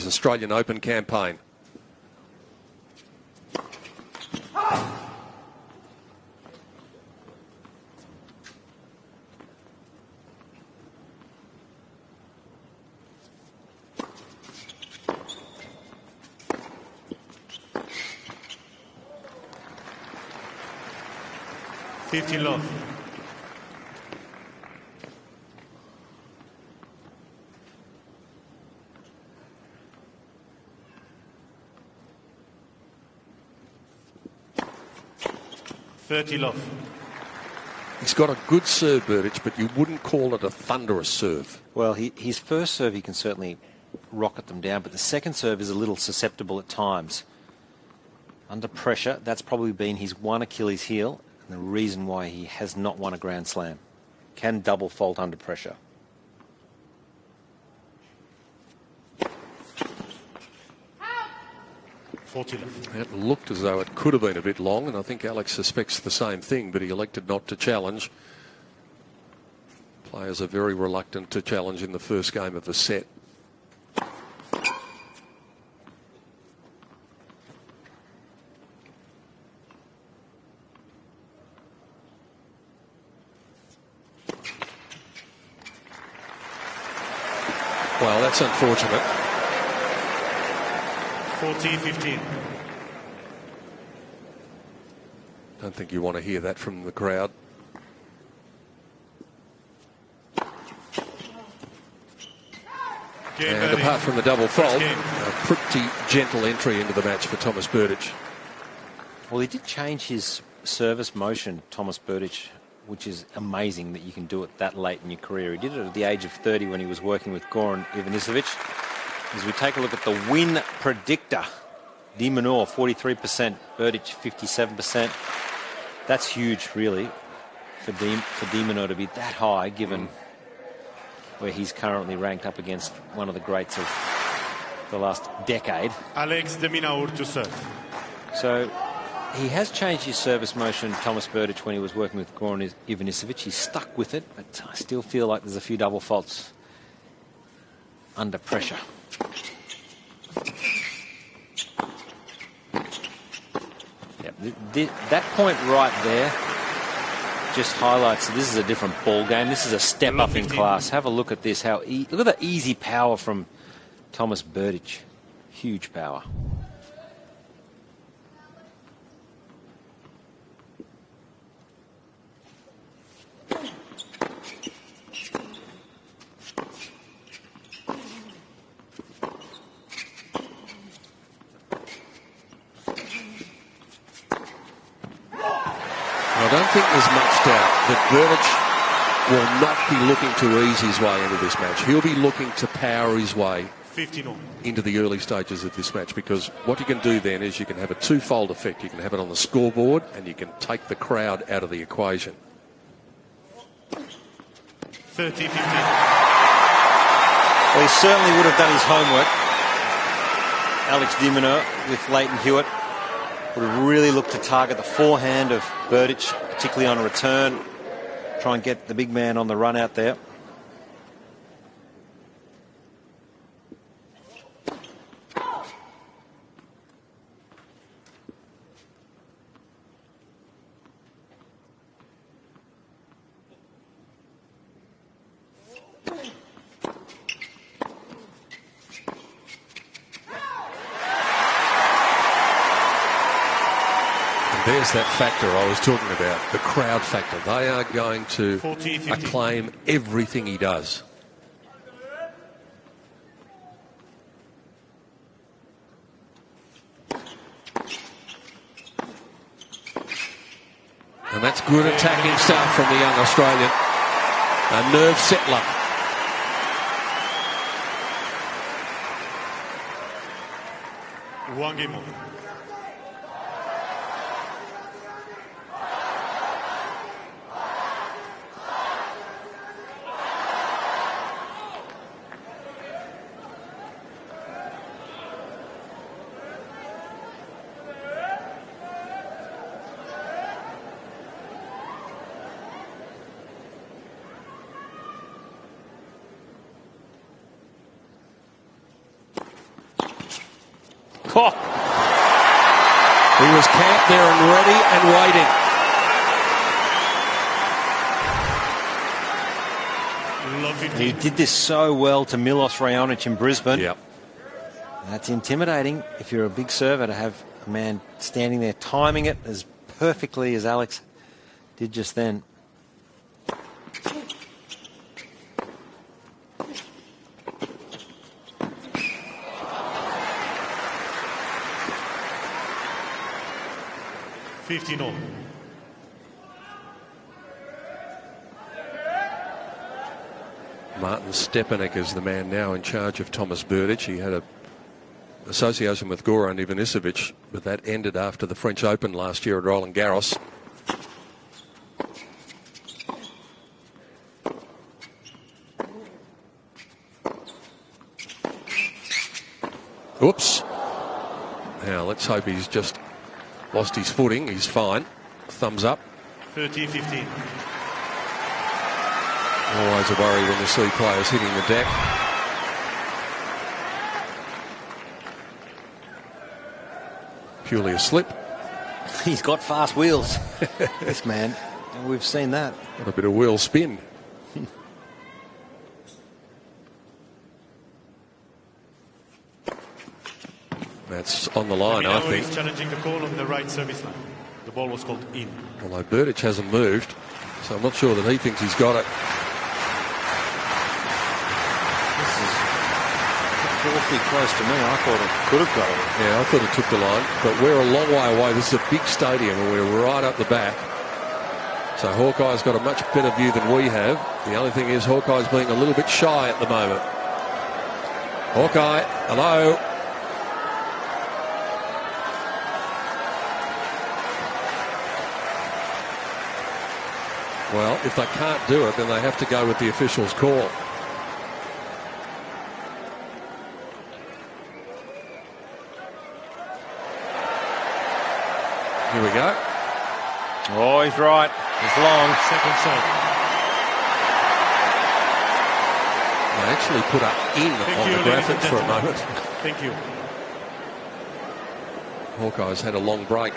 his Australian Open campaign. Love. 30 love. He's got a good serve, Berdych, but you wouldn't call it a thunderous serve. Well, his first serve, he can certainly rocket them down, but the second serve is a little susceptible at times. Under pressure, that's probably been his one Achilles heel, and the reason why he has not won a Grand Slam. Can double fault under pressure. It looked as though it could have been a bit long, and I think Alex suspects the same thing, but he elected not to challenge. Players are very reluctant to challenge in the first game of the set. Well, that's unfortunate. 40-15. Don't think you want to hear that from the crowd. And apart from the double fault, a pretty gentle entry into the match for Thomas Berdych. Well, he did change his service motion, Thomas Berdych, which is amazing that you can do it that late in your career. He did it at the age of 30 when he was working with Goran Ivanisevic. As we take a look at the win predictor, Minaur 43%, Berdych 57%. That's huge, really, for Minaur to be that high, given where he's currently ranked up against one of the greats of the last decade. Alex de Minaur to serve. So he has changed his service motion, Thomas Berdych, when he was working with Goran Ivanisevic. He's stuck with it, but I still feel like there's a few double faults under pressure. Yep, that point right there just highlights that this is a different ball game. This is a step up in class. Have a look at this. Look at the easy power from Thomas Berdych. Huge power. I don't think there's much doubt that Berdych will not be looking to ease his way into this match. He'll be looking to power his way into the early stages of this match, because what you can do then is you can have a twofold effect. You can have it on the scoreboard and you can take the crowd out of the equation. 30-15. Well, he certainly would have done his homework. Alex de Minaur with Leighton Hewitt would have really looked to target the forehand of Berdych, particularly on a return. Try and get the big man on the run out there. There's that factor I was talking about, the crowd factor. They are going to acclaim everything he does. And that's good attacking stuff from the young Australian. A nerve settler. One game over. Oh. He was camped there and ready and waiting. Love 15. He did this so well to Milos Raonic in Brisbane. Yep. That's intimidating if you're a big server to have a man standing there timing it as perfectly as Alex did just then. $15 all. Martin Stepanek is the man now in charge of Thomas Berdych. He had a association with Goran Ivanisevic, but that ended after the French Open last year at Roland Garros. Oops. Now let's hope he's just lost his footing. He's fine. Thumbs up. 30-15. Always a worry when you see players hitting the deck. Purely a slip. He's got fast wheels, this man. And we've seen that. Got a bit of wheel spin. That's on the line, I think. Is challenging the call on the right service line. The ball was called in. Although Berdych hasn't moved, so I'm not sure that he thinks he's got it. This is awfully close to me. I thought it could have got it. Yeah, I thought it took the line, but we're a long way away. This is a big stadium and we're right up the back. So Hawkeye's got a much better view than we have. The only thing is Hawkeye's being a little bit shy at the moment. Hawkeye, hello. Well, if they can't do it, then they have to go with the official's call. Here we go. Oh, he's right. It's long. Second serve. They actually put up in on the graphics for a moment. Thank you. Hawkeye's had a long break.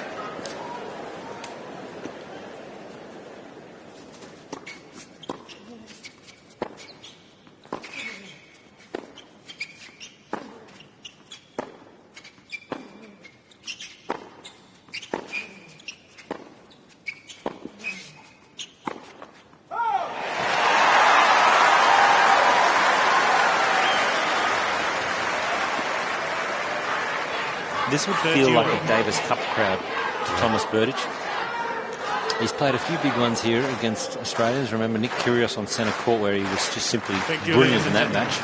This would feel like a Davis Cup crowd to Thomas Berdych. He's played a few big ones here against Australians. Remember Nick Kyrgios on centre court where he was just simply brilliant in that match.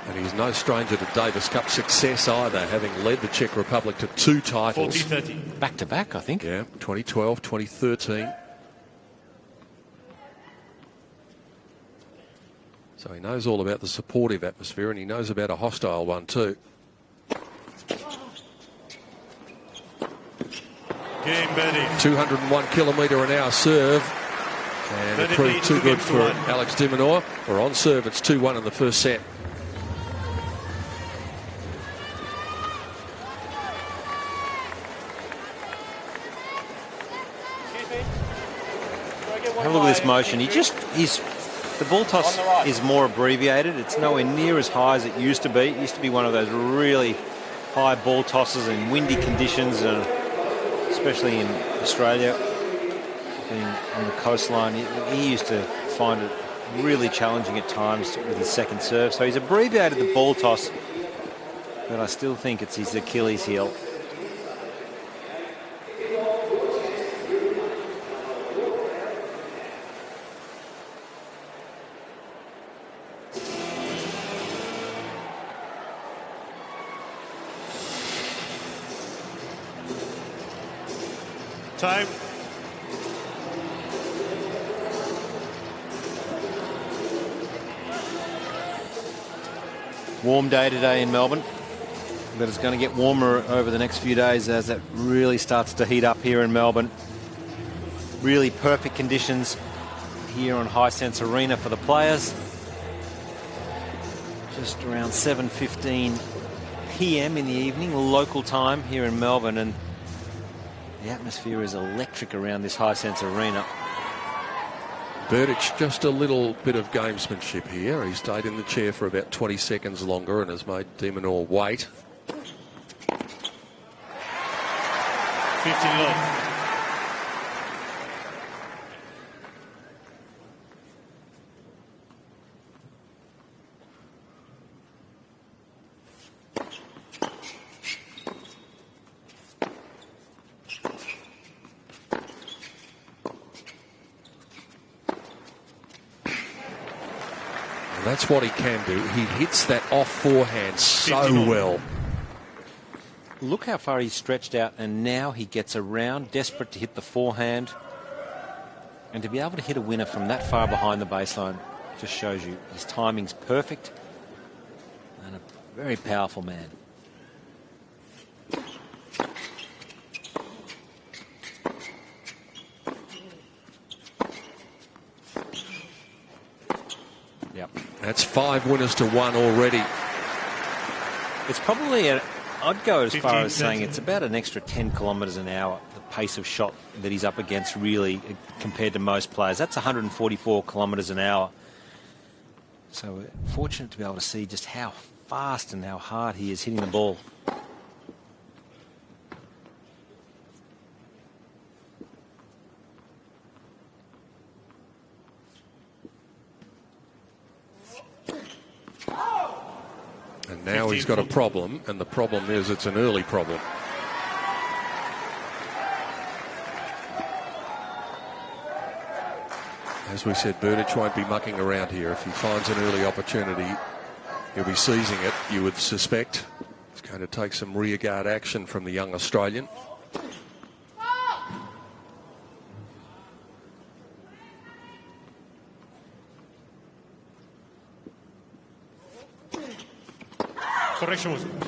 And he's no stranger to Davis Cup success either, having led the Czech Republic to 2 titles. 40-30. Back to back, I think. Yeah, 2012, 2013. So he knows all about the supportive atmosphere and he knows about a hostile one too. Game Berdych. 201 km/h serve. And it proved too good for Alex de Minaur. Or on serve, it's 2-1 in the first set. Have a look at this motion. The ball toss is more abbreviated. It's nowhere near as high as it used to be. It used to be one of those really high ball tosses in windy conditions, and especially in Australia, being on the coastline. He used to find it really challenging at times with his second serve. So he's abbreviated the ball toss, but I still think it's his Achilles heel. Time. Warm day today in Melbourne, but it's going to get warmer over the next few days as it really starts to heat up here in Melbourne. Really perfect conditions here on Hisense Arena for the players. Just around 7:15 p.m. in the evening, local time here in Melbourne, and the atmosphere is electric around this Hisense Arena. Berdych, just a little bit of gamesmanship here. He stayed in the chair for about 20 seconds longer and has made Minaur wait. 15 love. That's what he can do. He hits that off forehand so well. Look how far he's stretched out, and now he gets around, desperate to hit the forehand. And to be able to hit a winner from that far behind the baseline just shows you his timing's perfect and a very powerful man. Yep. That's 5 winners to 1 already. It's probably, I'd go as far as saying it's about an extra 10 kilometres an hour, the pace of shot that he's up against really compared to most players. That's 144 kilometres an hour. So we're fortunate to be able to see just how fast and how hard he is hitting the ball. And now he's got a problem, and the problem is it's an early problem. As we said, Berdych won't be mucking around here. If he finds an early opportunity, he'll be seizing it, you would suspect. It's going to take some rearguard action from the young Australian. Correction was good.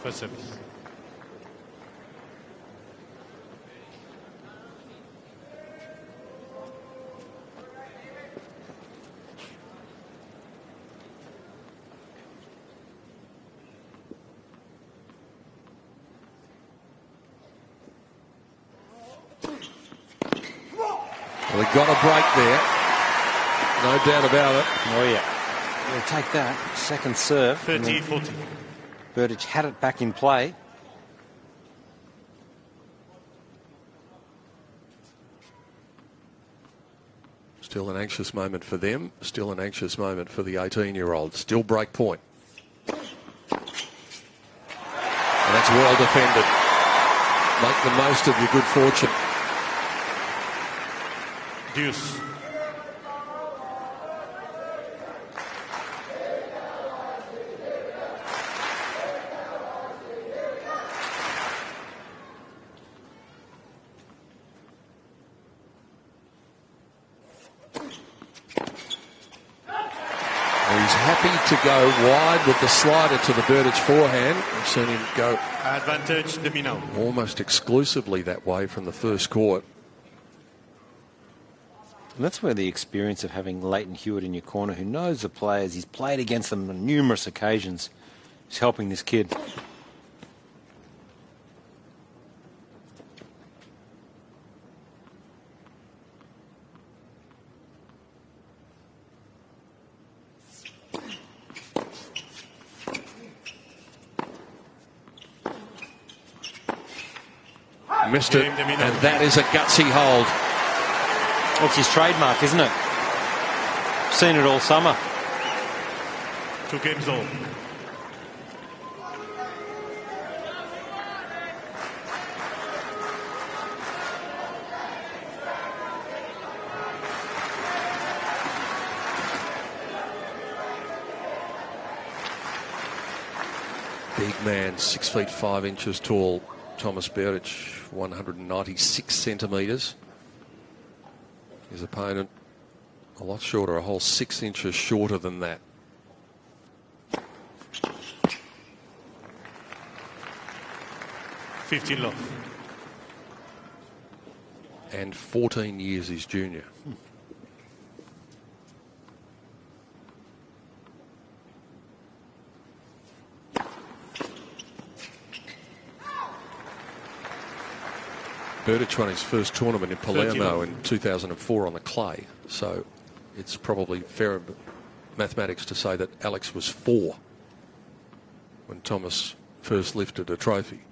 First service. Well, he got a break there. No doubt about it. Oh, yeah. We'll take that. Second serve. 30-40. Berdych had it back in play. Still an anxious moment for them. Still an anxious moment for the 18-year-old. Still break point. And that's well defended. Make the most of your good fortune. Deuce. He's happy to go wide with the slider to the Berdych forehand. We've seen him go Advantage the Minaur. almost exclusively that way from the first court. And that's where the experience of having Leighton Hewitt in your corner, who knows the players, he's played against them on numerous occasions, is helping this kid. Missed it, and that is a gutsy hold. It's his trademark, isn't it? Seen it all summer. 2 games all. Big man, 6 feet 5 inches tall. Thomas Berdych, 196 centimetres. His opponent a lot shorter, a whole 6 inches shorter than that. $15 love. and 14 years his junior. Berdych won his first tournament in Palermo in 2004 on the clay, so it's probably fair mathematics to say that Alex was 4 when Thomas first lifted a trophy.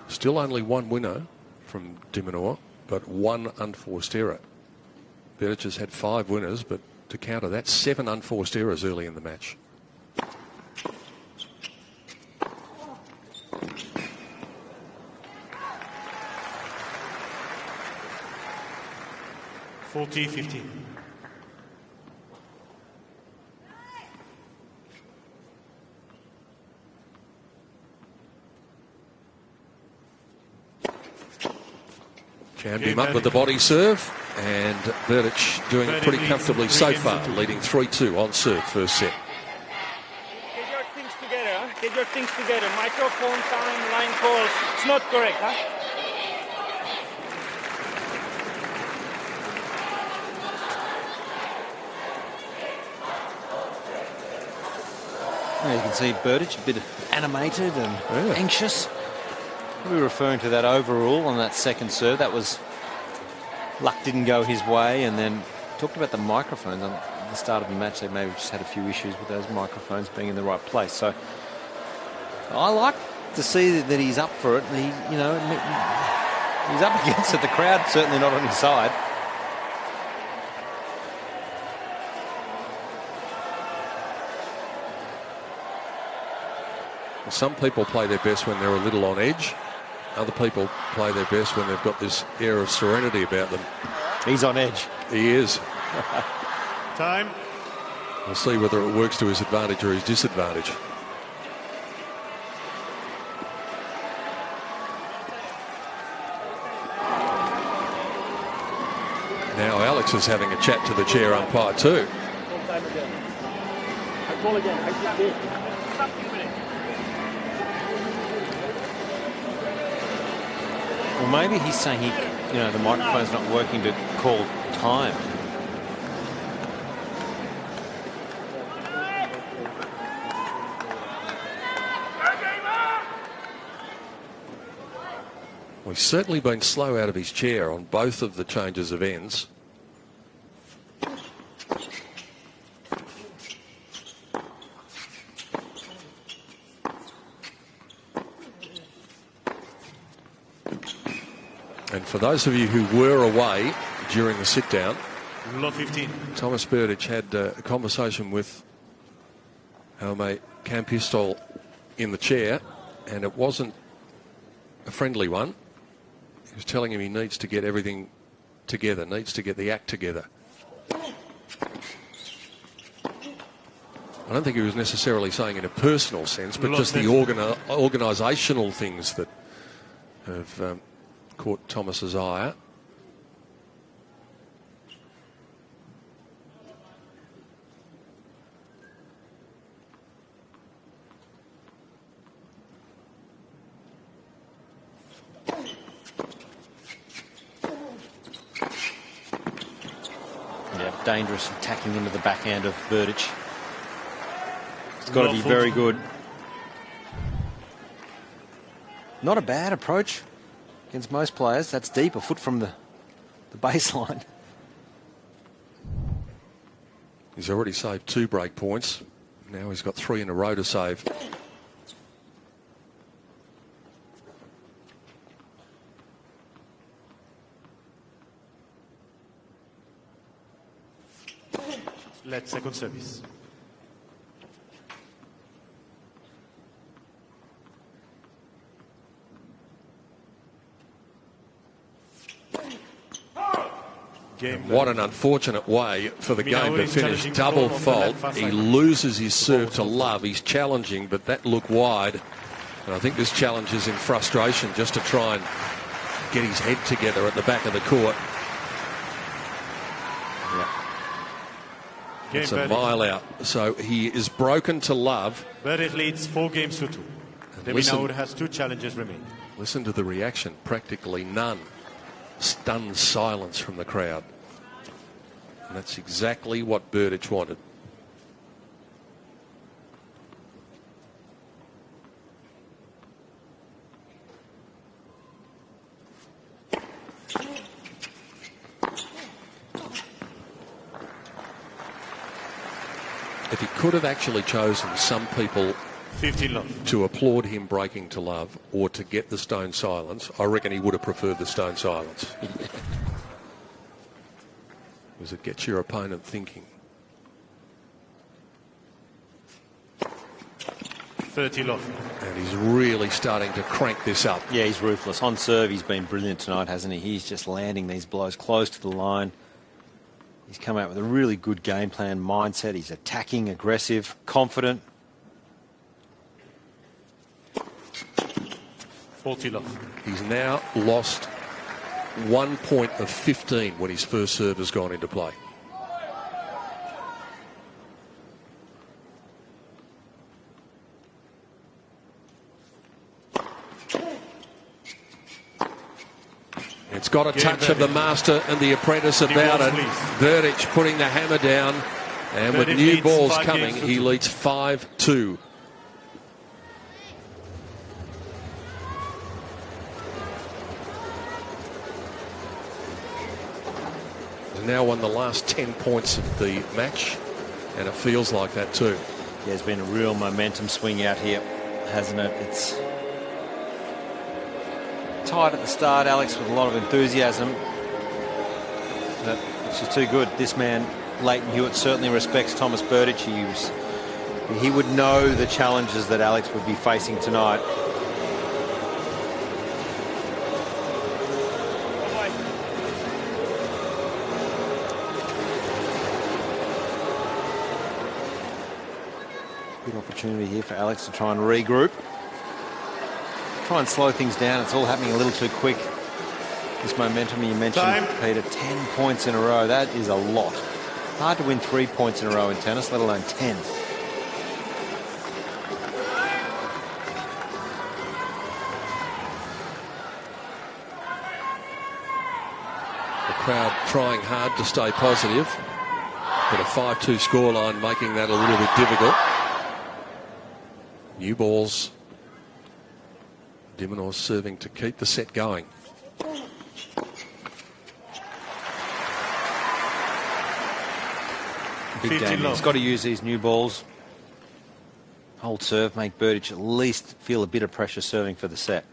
Still only one winner from Minaur, but one unforced error. Berdych has had 5 winners, but to counter that, 7 unforced errors early in the match. Jammed him up with the body serve, and Berdych doing it pretty comfortably so far, leading 3-2 on serve first set. Get your things together, huh? Get your things together. Microphone time, line calls. It's not correct, huh? You can see Berdych a bit animated and anxious. We were referring to that overrule on that second serve. That was luck didn't go his way, and then talked about the microphones at the start of the match. They maybe just had a few issues with those microphones being in the right place. So I like to see that he's up for it. And he, you know, he's up against it. The crowd certainly not on his side. Some people play their best when they're a little on edge. Other people play their best when they've got this air of serenity about them. He's on edge. He is. Time. We'll see whether it works to his advantage or his disadvantage. Now Alex is having a chat to the chair umpire too. Well, maybe he's saying the microphone's not working to call time. Well, he's certainly been slow out of his chair on both of the changes of ends. And for those of you who were away during the sit-down, Lot 15. Thomas Berdych had a conversation with our mate Cam Pistol in the chair, and it wasn't a friendly one. He was telling him he needs to get everything together, needs to get the act together. I don't think he was necessarily saying in a personal sense, but just the organisational things that have caught Thomas's eye. Yeah, dangerous attacking into the backhand of Berdych. It's got to be very good. Not a bad approach against most players. That's deep, a foot from the baseline. He's already saved 2 break points. Now he's got 3 in a row to save. Let's second service. What an unfortunate way for the game to finish. Double fault. He loses his serve to Love. He's challenging, but that looked wide. And I think this challenge is in frustration just to try and get his head together at the back of the court. Yeah. It's a mile out. So he is broken to Love. Berdych leads 4 games to 2. Minaur has 2 challenges remaining. Listen to the reaction. Practically none. Stunned silence from the crowd. And that's exactly what Berdych wanted. If he could have actually chosen some people 15 love. to applaud him breaking to Love or to get the stone silence, I reckon he would have preferred the stone silence. Because it gets your opponent thinking. 30 love. And he's really starting to crank this up. Yeah, he's ruthless. On serve, he's been brilliant tonight, hasn't he? He's just landing these blows close to the line. He's come out with a really good game plan mindset. He's attacking, aggressive, confident. 40 love. He's now lost 1 point of 15 when his first serve has gone into play. It's got a touch of the master and the apprentice about it. Berdych putting the hammer down, and with new balls coming, he leads 5-2. He's now won the last 10 points of the match, and it feels like that too. Yeah, there's been a real momentum swing out here, hasn't it? It's tight at the start, Alex, with a lot of enthusiasm. But it's just too good. This man, Leighton Hewitt, certainly respects Thomas Berdych. He would know the challenges that Alex would be facing tonight. Good opportunity here for Alex to try and regroup. Try and slow things down. It's all happening a little too quick. This momentum you mentioned, Peter, 10 points in a row. That is a lot. Hard to win 3 points in a row in tennis, let alone 10. The crowd trying hard to stay positive, but a 5-2 scoreline making that a little bit difficult. New balls. Minaur serving to keep the set going. Big game. He's got to use these new balls. Hold serve, make Berdych at least feel a bit of pressure serving for the set.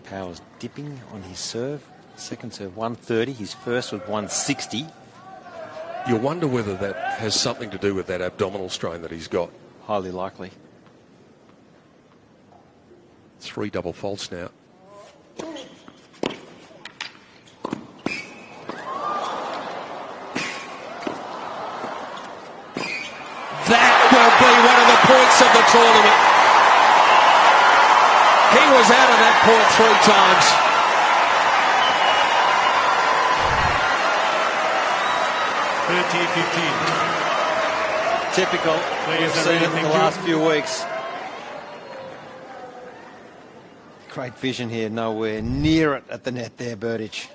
Powers dipping on his serve. Second serve 130. His first was 160. You wonder whether that has something to do with that abdominal strain that he's got. Highly likely. 3 double faults now. That will be one of the points of the tournament. He was out of that point 3 times. Typical. We've seen it in the last few weeks. Great vision here, nowhere near it at the net there, Berdych.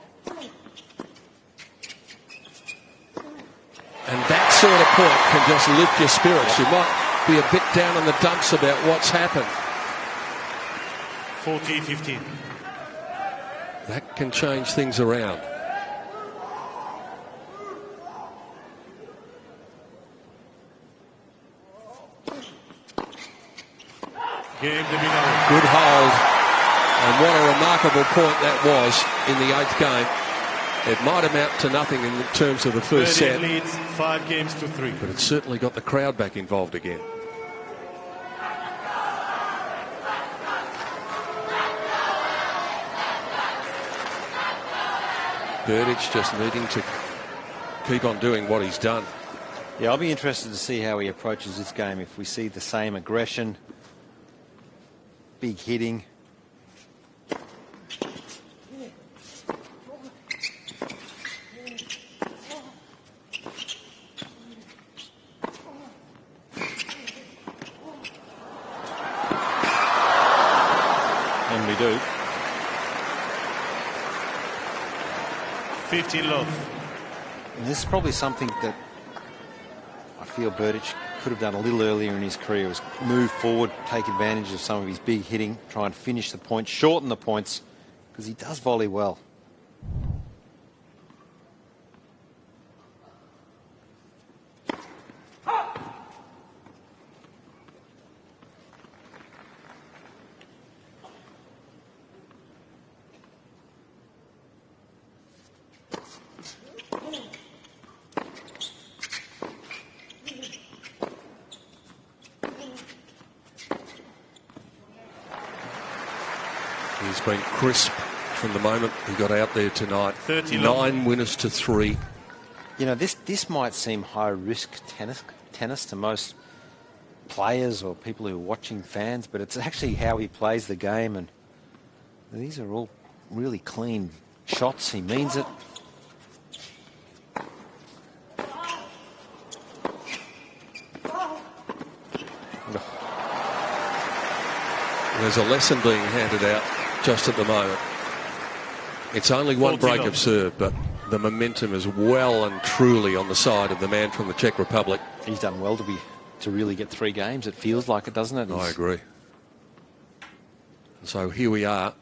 And that sort of point can just lift your spirits. You might be a bit down in the dumps about what's happened. 40-15. That can change things around. Good hold. And what a remarkable point that was in the 8th game. It might amount to nothing in terms of the first Berdych set, leads 5 games to 3. but it's certainly got the crowd back involved again. Berdych just needing to keep on doing what he's done. Yeah, I'll be interested to see how he approaches this game. If we see the same aggression, big hitting. And we do. 15 love. And this is probably something that I feel Berdych could have done a little earlier in his career, was move forward, take advantage of some of his big hitting, try and finish the point, shorten the points, because he does volley well. He's been crisp from the moment he got out there tonight. 9 winners to 3. You know, this might seem high-risk tennis to most players or people who are watching, fans, but it's actually how he plays the game, and these are all really clean shots. He means it. There's a lesson being handed out just at the moment. It's only one break of serve, but the momentum is well and truly on the side of the man from the Czech Republic. He's done well to really get 3 games. It feels like it, doesn't it? I agree. So here we are,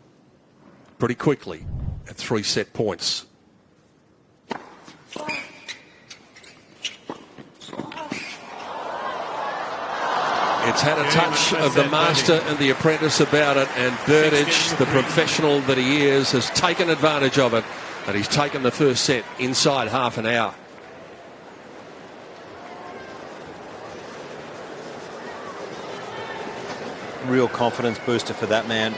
pretty quickly at 3 set points. It's had a touch of the master and the apprentice about it, and Berdych, the professional that he is, has taken advantage of it, and he's taken the first set inside half an hour. Real confidence booster for that man.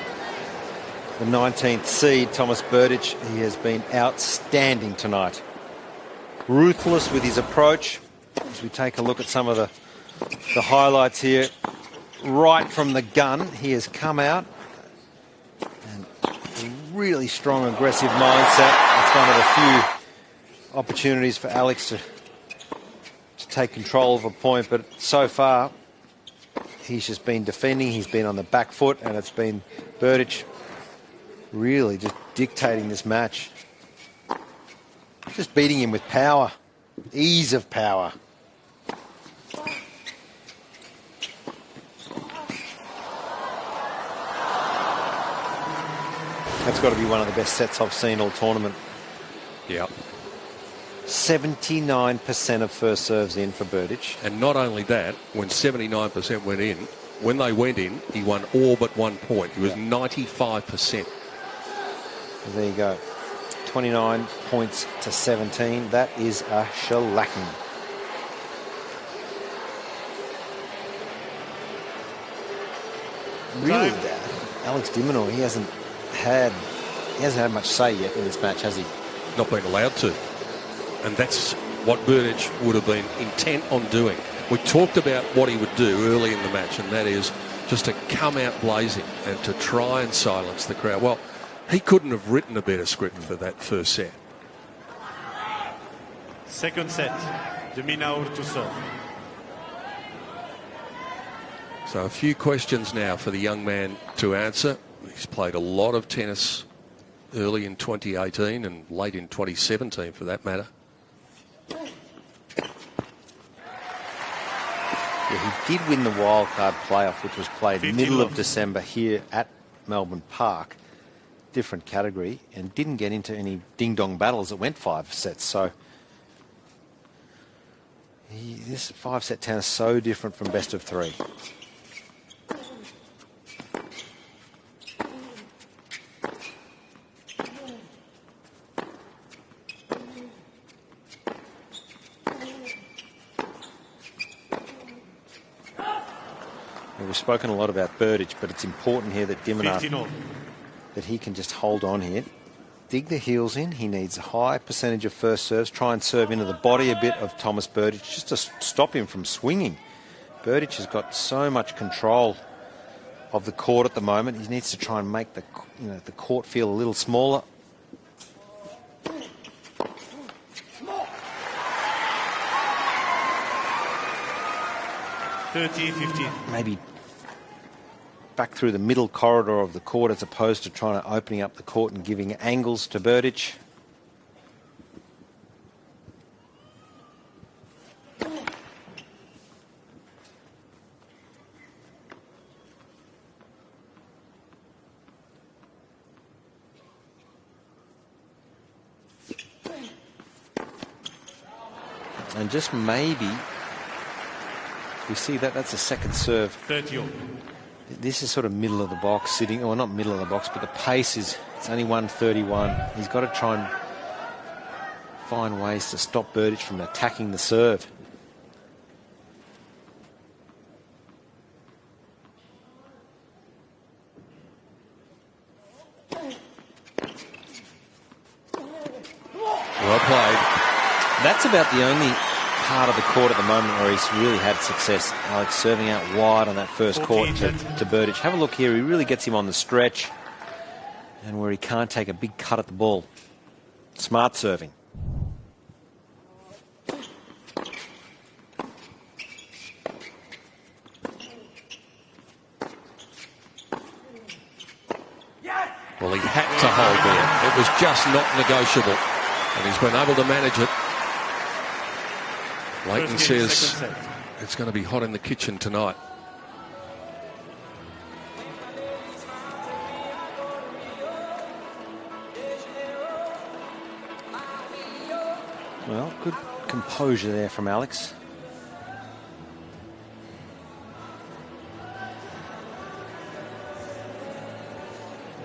The 19th seed, Thomas Berdych, he has been outstanding tonight. Ruthless with his approach. As we take a look at some of the highlights here, right from the gun, he has come out, and a really strong, aggressive mindset. It's one of the few opportunities for Alex to take control of a point, but so far he's just been defending. He's been on the back foot, and it's been Berdych really just dictating this match, just beating him with power, ease of power. That's got to be one of the best sets I've seen all tournament. Yep. 79% of first serves in for Berdych. And not only that, when 79% went in, when they went in, he won all but 1 point. He was 95%. There you go. 29 points to 17. That is a shellacking. Really, Alex de Minaur, he hasn't had much say yet in this match, has he? Not been allowed to. And that's what Berdych would have been intent on doing. We talked about what he would do early in the match, and that is just to come out blazing and to try and silence the crowd. Well, he couldn't have written a better script for that first set. Second set, the Minaur to serve. So a few questions now for the young man to answer. He's played a lot of tennis early in 2018 and late in 2017 for that matter. Yeah, he did win the wildcard playoff, which was played middle of December here at Melbourne Park. Different category, and didn't get into any ding-dong battles that went 5 sets. So this 5-set tennis so different from best of 3. we've spoken a lot about Berdych, but it's important here that Minaur, 15-all. that he can just hold on here. Dig the heels in. He needs a high percentage of first serves. Try and serve into the body a bit of Thomas Berdych just to stop him from swinging. Berdych has got so much control of the court at the moment. He needs to try and make the court feel a little smaller. 30-15. Maybe back through the middle corridor of the court as opposed to trying to opening up the court and giving angles to Berdych. And just maybe we see that that's a second serve. 30-all. This is sort of middle of the box sitting, or not middle of the box, but the pace is, it's only 131. He's got to try and find ways to stop Berdych from attacking the serve. Well played. That's about the only part of the court at the moment where he's really had success. Alex serving out wide on that first court to Berdych. Have a look here. He really gets him on the stretch and where he can't take a big cut at the ball. Smart serving. Well, he had to hold there. It was just not negotiable. And he's been able to manage it. Leighton says it's going to be hot in the kitchen tonight. Well, good composure there from Alex.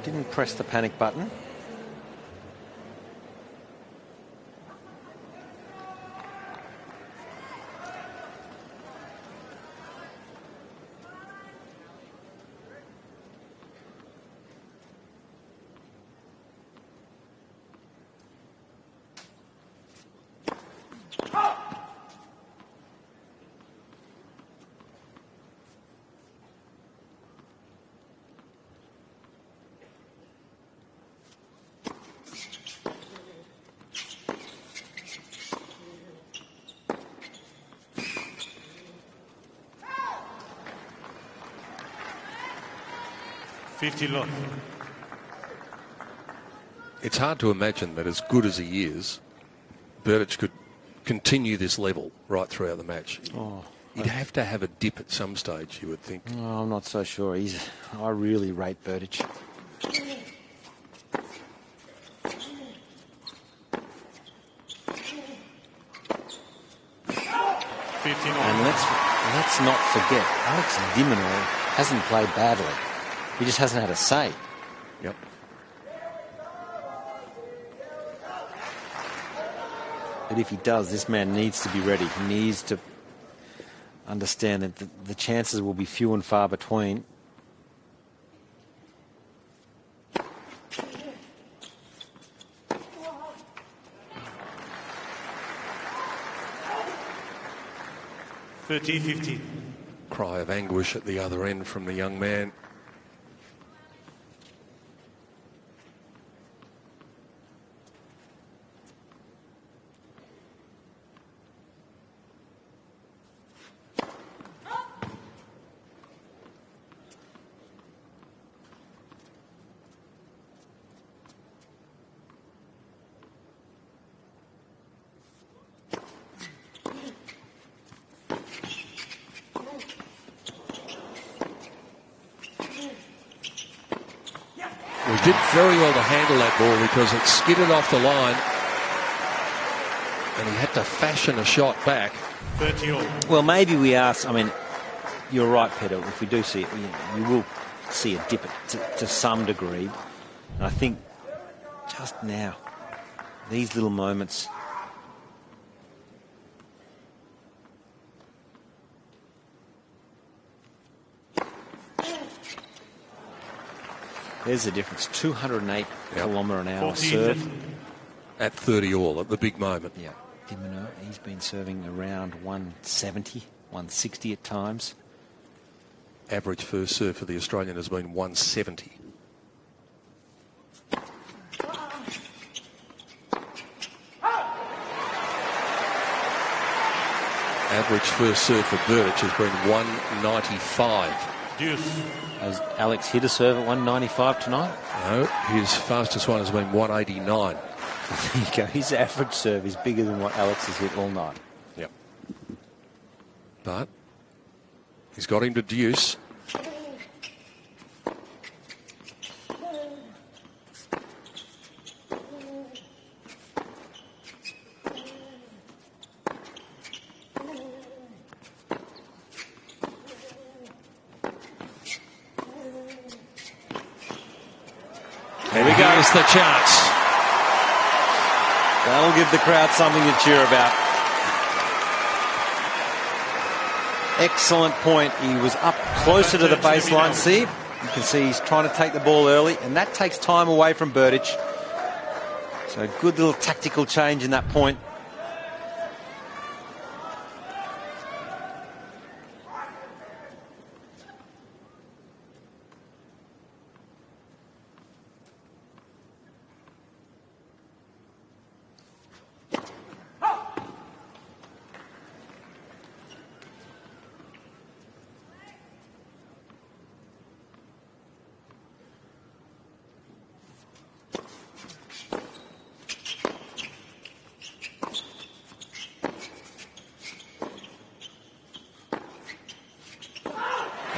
Didn't press the panic button. It's hard to imagine that as good as he is, Berdych could continue this level right throughout the match. Oh, He'd have to have a dip at some stage, you would think. Oh, I'm not so sure. I really rate Berdych. And let's not forget, Alex Minaur hasn't played badly. He just hasn't had a say. Yep. But if he does, this man needs to be ready. He needs to understand that the chances will be few and far between. $30-15. Cry of anguish at the other end from the young man. Did very well to handle that ball because it skidded off the line and he had to fashion a shot back. 30-all. Well, maybe we are. I mean, you're right, Peter. If we do see it, you will see a dip to some degree. And I think just now, these little moments. There's the difference. 208 kilometre an hour 14. serve. At 30 all, at the big moment. Yeah. Minaur, he's been serving around 170, 160 at times. Average first serve for the Australian has been 170. Average first serve for Berdych has been 195. Deuce. Has Alex hit a serve at 195 tonight? No, his fastest one has been 189. There you go. His average serve is bigger than what Alex has hit all night. Yep. But he's got him to deuce. There we go. Here's the chance. That'll give the crowd something to cheer about. Excellent point. He was up closer to the baseline. See, you can see he's trying to take the ball early, and that takes time away from Berdych. So a good little tactical change in that point.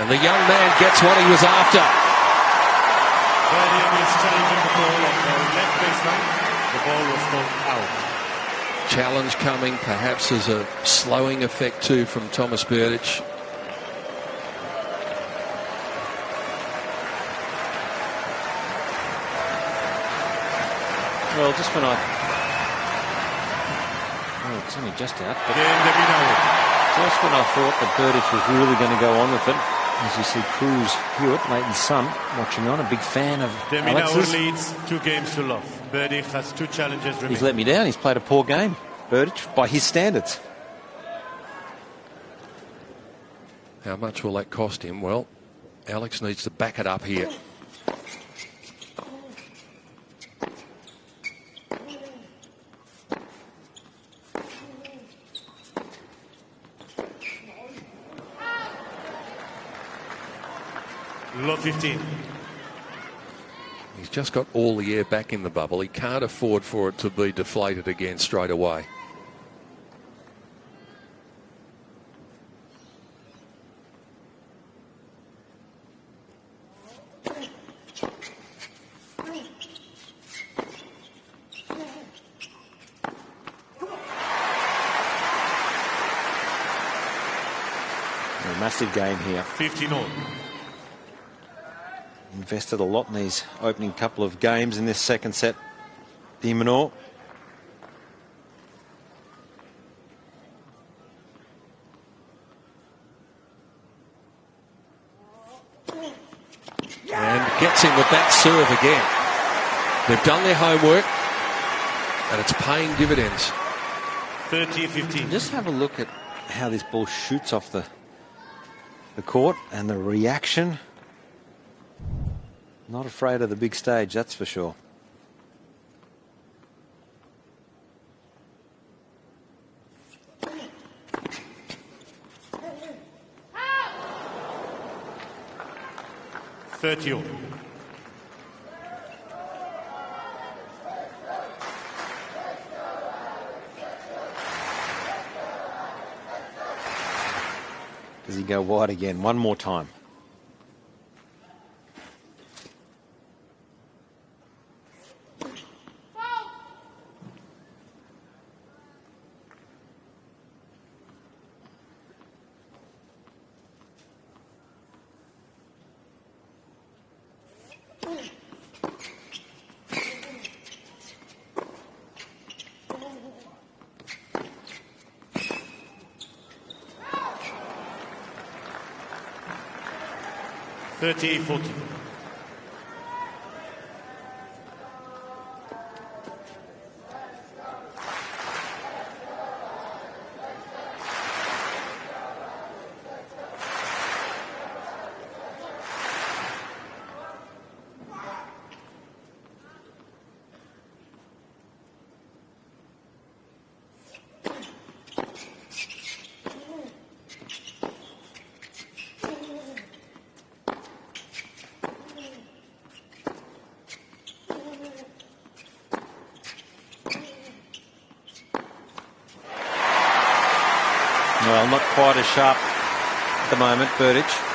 And the young man gets what he was after. Berdych is challenging the ball on the left baseline. The ball was called out. Challenge coming, perhaps as a slowing effect too from Thomas Berdych. Well, just when it's only just out, but just when I thought that Berdych was really going to go on with it, as you see Cruz Hewitt, Leighton's son, watching on, a big fan of Alex's. Minaur leads 2 games to love. Berdych has 2 challenges remaining. He's let me down. He's played a poor game, Berdych, by his standards. How much will that cost him? Well, Alex needs to back it up here. Love 15. He's just got all the air back in the bubble. He can't afford for it to be deflated again straight away. A massive game here. 15-all. Invested a lot in these opening couple of games in this second set. The Minaur. And gets him with that serve again. They've done their homework and it's paying dividends. 30-15. Just have a look at how this ball shoots off the court and the reaction. Not afraid of the big stage, that's for sure. $30-all. Does he go wide again? One more time. $30-40. Well, not quite as sharp at the moment, Berdych.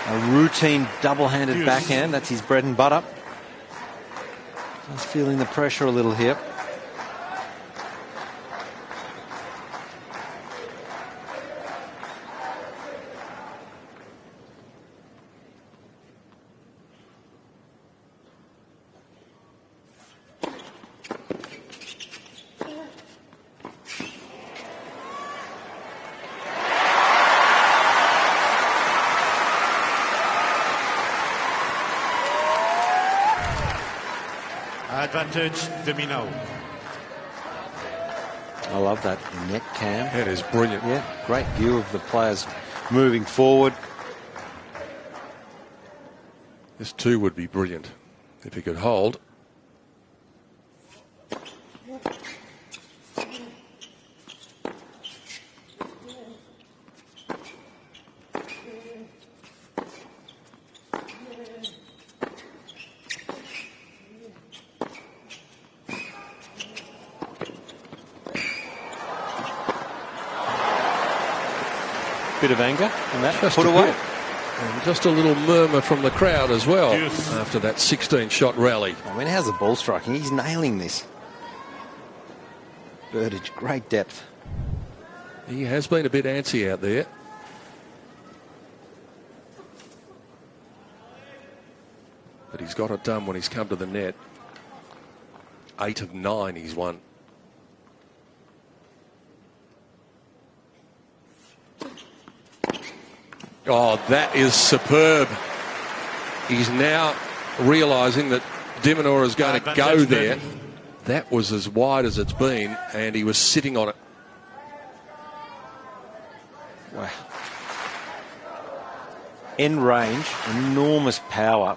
A routine double-handed backhand. That's his bread and butter. Just feeling the pressure a little here. Advantage, the Minaur. I love that net cam. That is brilliant. Yeah, great view of the players moving forward. This too would be brilliant if he could hold. Bit of anger and that Just put a away. bit. And just a little murmur from the crowd as well Yes. after that 16-shot rally. I mean, how's the ball striking? He's nailing this. Berdych, great depth. He has been a bit antsy out there. But he's got it done when he's come to the net. 8 of 9 he's won. Oh, that is superb. He's now realising that Minaur is going to go there. That was as wide as it's been, and he was sitting on it. Wow. End range, enormous power.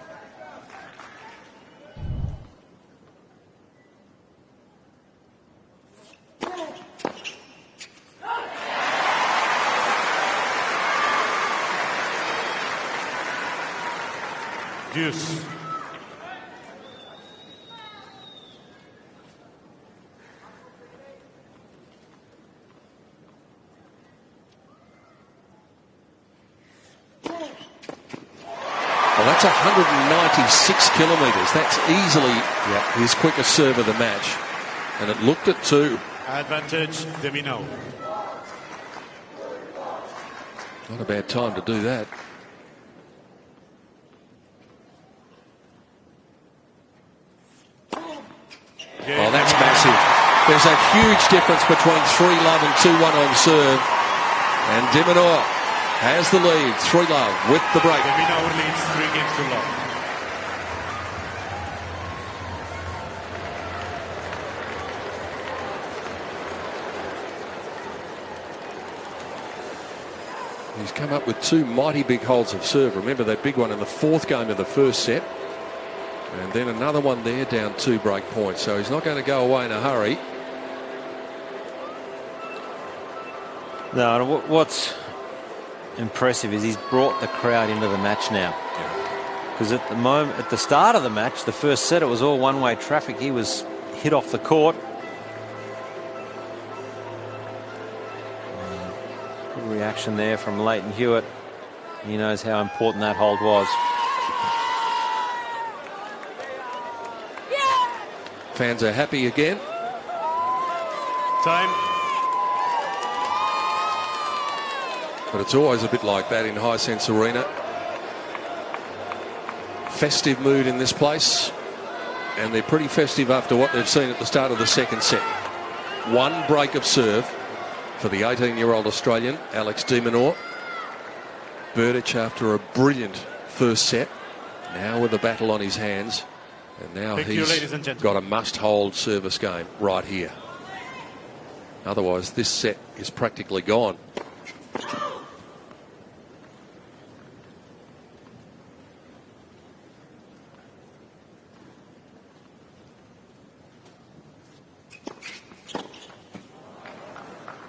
Deuce. Well, that's 196 kilometres. That's easily his quickest serve of the match. And it looked at 2. Advantage, the Minaur. Not a bad time to do that. Oh, that's massive. There's a huge difference between 3-love and 2-1 on serve. And Minaur has the lead. 3-love with the break. The Minaur leads 3 games to love. He's come up with 2 mighty big holds of serve. Remember that big one in the 4th game of the first set. And then another one there down 2 break points. So he's not going to go away in a hurry. No, what's impressive is he's brought the crowd into the match now. Because at the start of the match, the first set, it was all one-way traffic. He was hit off the court. Good reaction there from Leighton Hewitt. He knows how important that hold was. Fans are happy again. Time. But it's always a bit like that in Hisense Arena. Festive mood in this place. And they're pretty festive after what they've seen at the start of the second set. 1 break of serve for the 18-year-old Australian, Alex de Minaur. Berdych after a brilliant first set. Now with a battle on his hands. And now he's got a must-hold service game right here. Otherwise, this set is practically gone.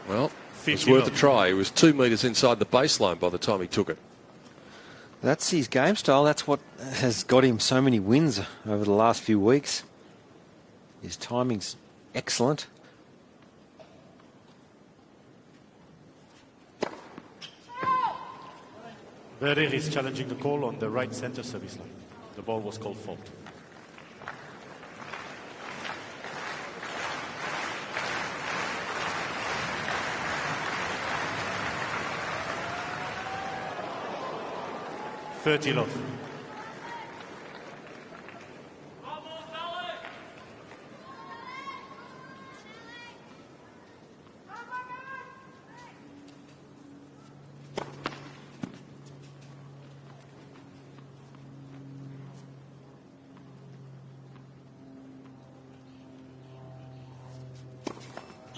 Well, it's worth a try. He was 2 metres inside the baseline by the time he took it. That's his game style. That's what has got him so many wins over the last few weeks. His timing's excellent. Berdych is challenging the call on the right center service line. The ball was called fault. $30 love.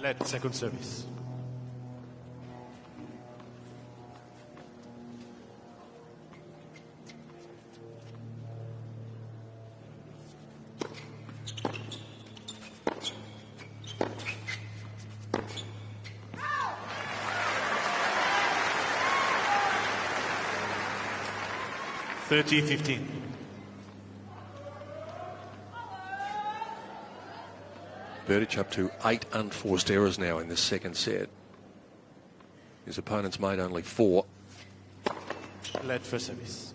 Let second service. $30-15. Berdych up to 8 unforced errors now in this second set. His opponent's made only 4. Let first service.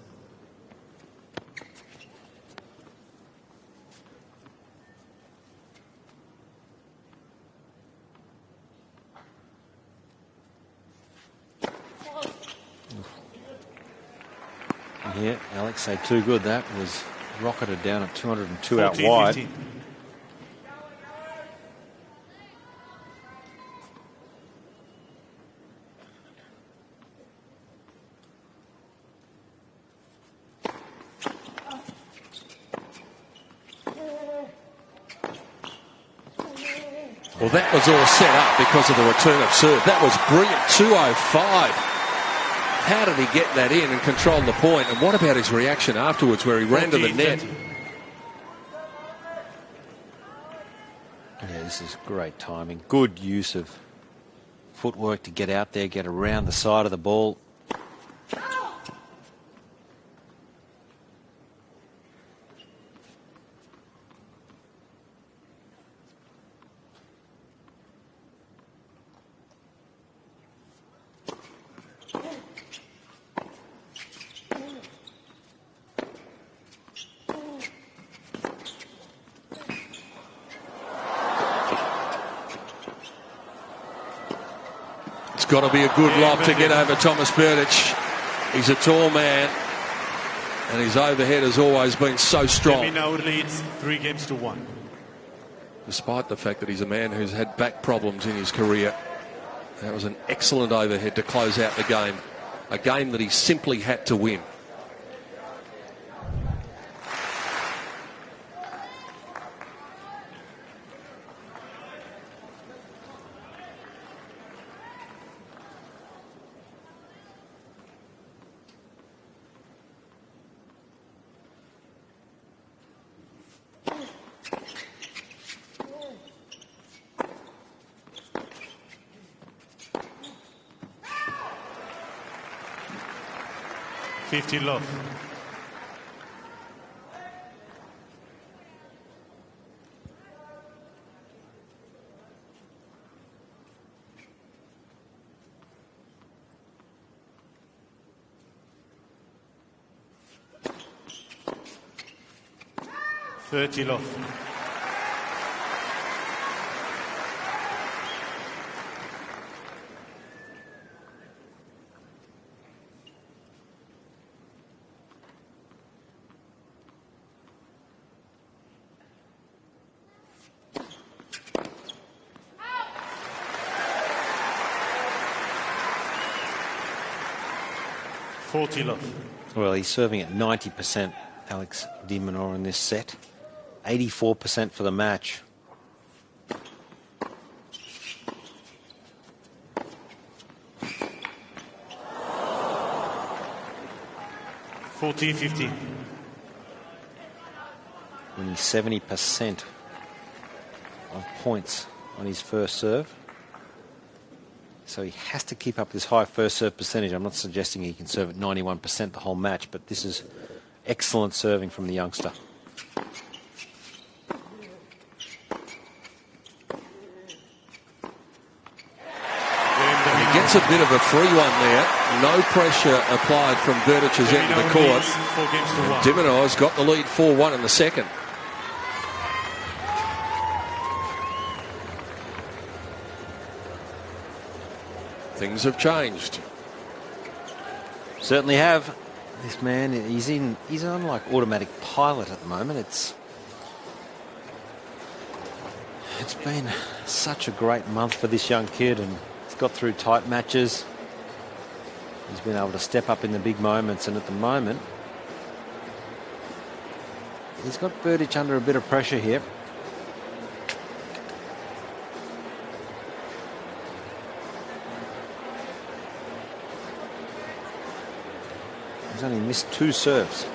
Yeah, Alex, say too good. That was rocketed down at 202 out wide. 15. Well, that was all set up because of the return of serve. That was brilliant. 205. How did he get that in and control the point? And what about his reaction afterwards where he ran to the net? Yeah, this is great timing. Good use of footwork to get out there, get around the side of the ball. Got to be a good lob to get over Thomas Berdych. He's a tall man, and his overhead has always been so strong. Minaur leads 3-1. Despite the fact that he's a man who's had back problems in his career, that was an excellent overhead to close out the game. A game that he simply had to win. $50 love. $30 love. $40 love. Well, he's serving at 90%, Alex Minaur, in this set. 84% for the match. $40-15. Winning 70% of points on his first serve. So he has to keep up this high first serve percentage. I'm not suggesting he can serve at 91% the whole match, but this is excellent serving from the youngster. He gets That's a bit of a free one there. No pressure applied from Berdych's end of the court. 4 games to 1. Minaur's got the lead 4-1 in the second. Things have changed. Certainly have. This man, he's on like automatic pilot at the moment. It's been such a great month for this young kid, and he's got through tight matches. He's been able to step up in the big moments, and at the moment he's got Berdych under a bit of pressure here. He's only missed 2 serves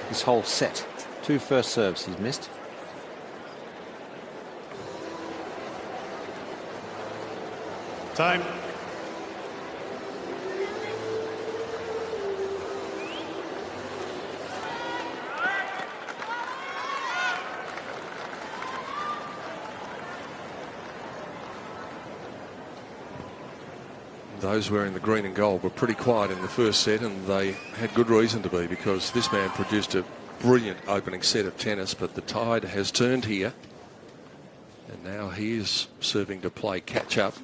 this whole set. 2 first serves he's missed. Time. Those wearing the green and gold were pretty quiet in the first set, and they had good reason to be, because this man produced a brilliant opening set of tennis, but the tide has turned here, and now he is serving to play catch up.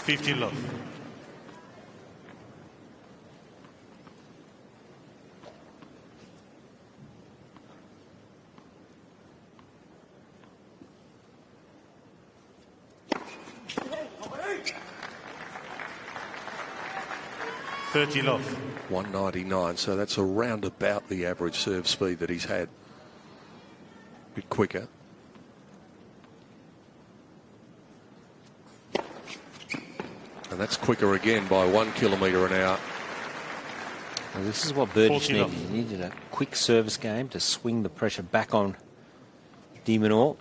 $15 love. $30 love. 199, so that's around about the average serve speed that he's had. A bit quicker. And that's quicker again by 1 kilometre an hour. Well, this is what Berdych 40 needed. love. He needed a quick service game to swing the pressure back on Minaur.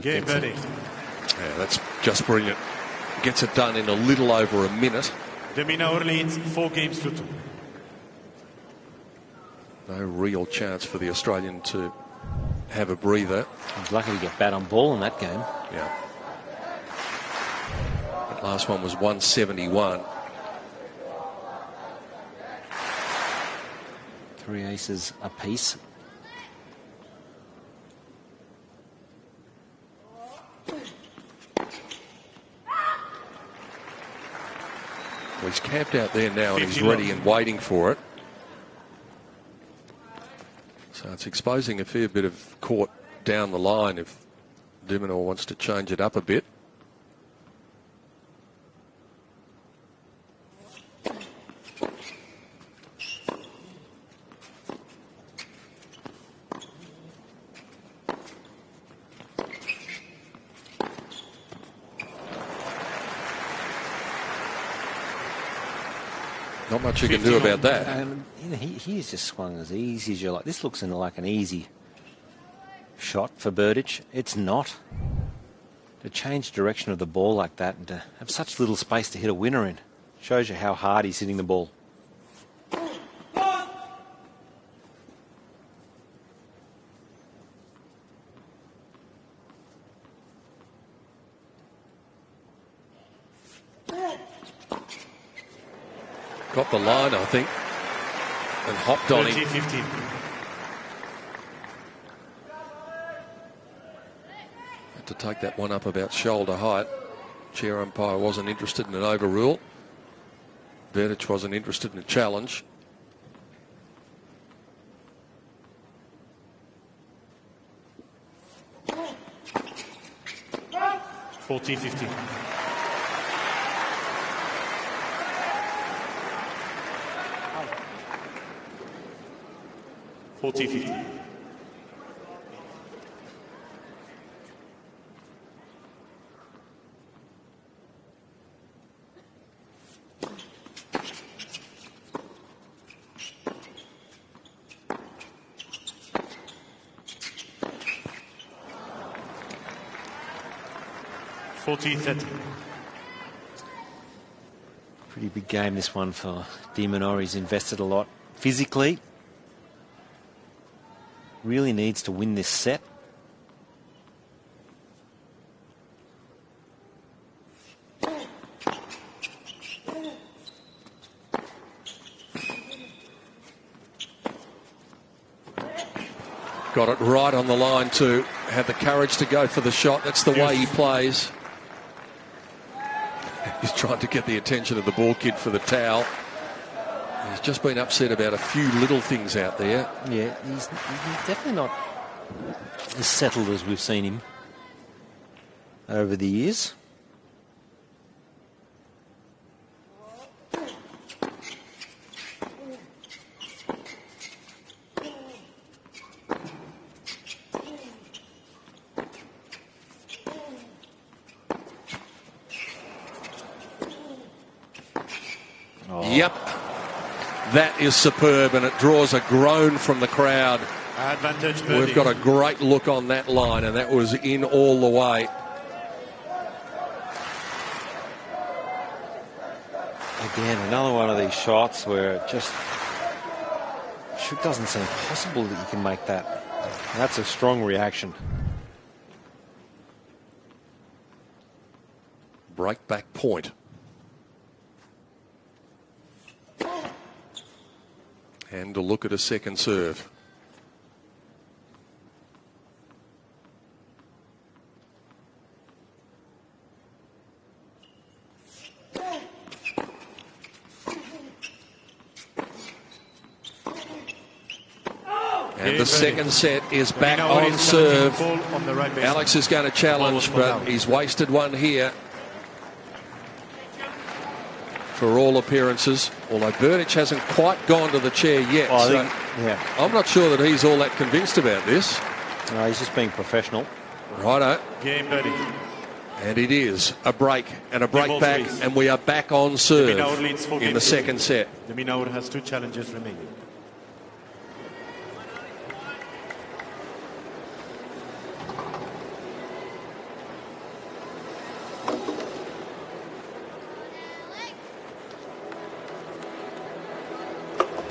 Game Berdych. Yeah, that's just brilliant. Gets it done in a little over a minute. The Minaur leads 4 games to 2. No real chance for the Australian to have a breather. He's lucky to get bat on ball in that game. Yeah. That last one was 171. 3 aces apiece. Well, he's camped out there now and he's 50 ready love. and waiting for it. So it's exposing a fair bit of court down the line if Minaur wants to change it up a bit. Not much you can do about that. You know, he's just swung as easy as you like. This looks like an easy shot for Berdych. It's not. To change direction of the ball like that and to have such little space to hit a winner in shows you how hard he's hitting the ball. Got the line, I think, and hopped on him. 30-15. Had to take that one up about shoulder height. Chair umpire wasn't interested in an overrule. Berdych wasn't interested in a challenge. $40-15. $40-15. 40-30. Pretty big game, this one, for Minaur. He's invested a lot physically. Really needs to win this set. Got it right on the line too. Had the courage to go for the shot. That's the way he plays. He's trying to get the attention of the ball kid for the towel. He's just been upset about a few little things out there. Yeah, he's definitely not as settled as we've seen him over the years. Yep, that is superb, and it draws a groan from the crowd. Advantage Berdych. We've got a great look on that line, and that was in all the way. Again, another one of these shots where it just doesn't seem possible that you can make that. That's a strong reaction. Break back point. And a look at a second serve. And the second set is back on serve. Alex is going to challenge, but he's wasted one here. For all appearances, although Berdych hasn't quite gone to the chair yet. So I'm not sure that he's all that convinced about this. No, he's just being professional. Righto. Game Berdych. And it is a break and a break back, and we are back on serve in the second set. The Minaur has 2 challenges remaining.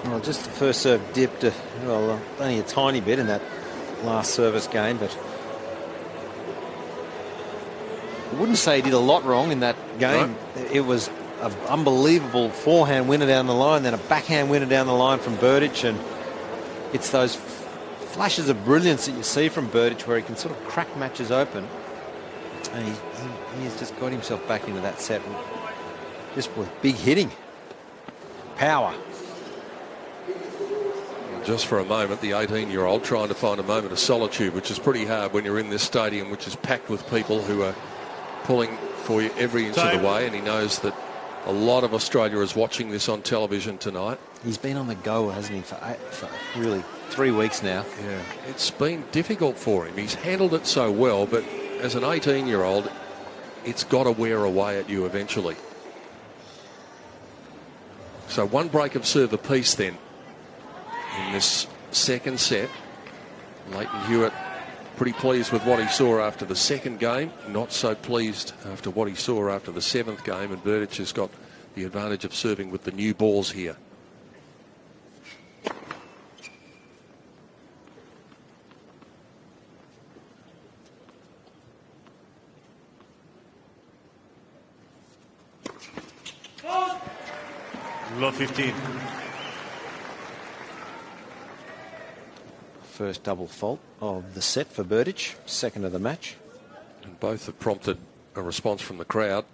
Well, just the first serve dipped, only a tiny bit in that last service game, but I wouldn't say he did a lot wrong in that game. Right. It was an unbelievable forehand winner down the line, then a backhand winner down the line from Berdych, and it's those flashes of brilliance that you see from Berdych where he can sort of crack matches open, and he has just got himself back into that set just with big hitting, power. Just for a moment, the 18-year-old trying to find a moment of solitude, which is pretty hard when you're in this stadium, which is packed with people who are pulling for you every inch of the way, and he knows that a lot of Australia is watching this on television tonight. He's been on the go, hasn't he, for really 3 weeks now. Yeah, it's been difficult for him. He's handled it so well, but as an 18-year-old, it's got to wear away at you eventually. So one break of serve apiece then in this second set. Leighton Hewitt pretty pleased with what he saw after the second game, not so pleased after what he saw after the 7th game, and Berdych has got the advantage of serving with the new balls here. Low 15. First double fault of the set for Berdych, second of the match. And both have prompted a response from the crowd.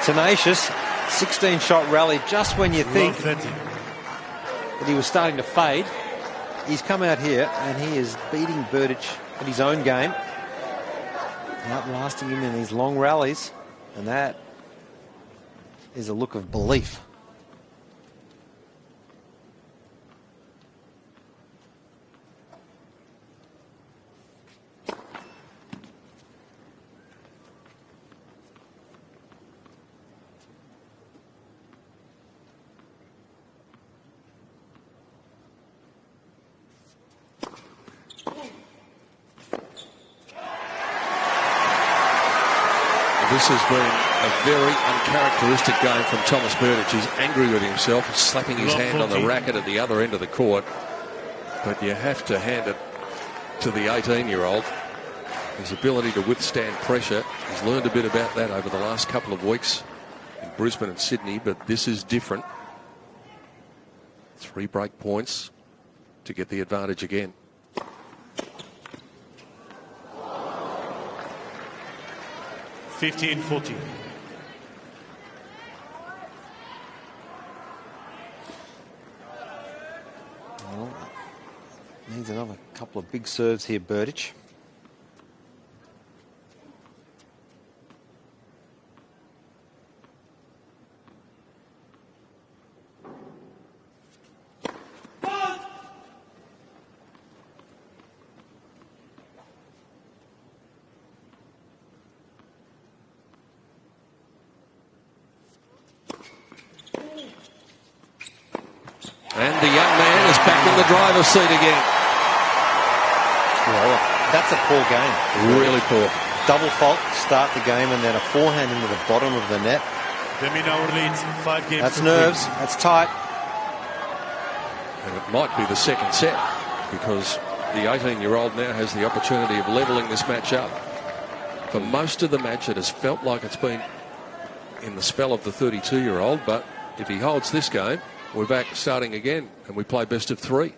Tenacious, 16-shot rally just when you think that he was starting to fade. He's come out here and he is beating Berdych at his own game. outlasting him in these long rallies, and that is a look of belief. This has been a very uncharacteristic game from Thomas Berdych. He's angry with himself, slapping his hand on the racket at the other end of the court. But you have to hand it to the 18-year-old. His ability to withstand pressure. He's learned a bit about that over the last couple of weeks in Brisbane and Sydney, but this is different. 3 break points to get the advantage again. $15-14. Well, needs another couple of big serves here, Berdych. And the young man is back in the driver's seat again. Well, that's a poor game. Really poor. Double fault to start the game, and then a forehand into the bottom of the net. The Minaur leads 5 games. That's nerves. 3. That's tight. And it might be the second set, because the 18-year-old now has the opportunity of levelling this match up. For most of the match, it has felt like it's been in the spell of the 32-year-old, but if he holds this game, we're back starting again, and we play best of 3.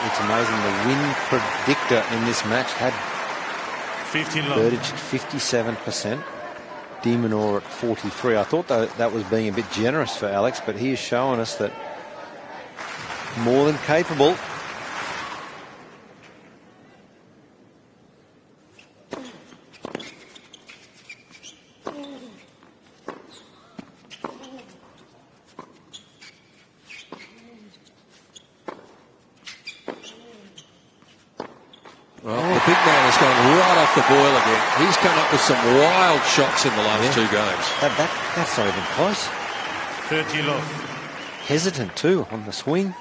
It's amazing. The win predictor in this match had 15 love. Berdych at 57%. Minaur at 43. I thought that was being a bit generous for Alex, but he is showing us that more than capable. Well, the big man has gone right off the boil again. He's come up with some wild shots in the last 2 games. That's not even close. 30 love. Hesitant too on the swing.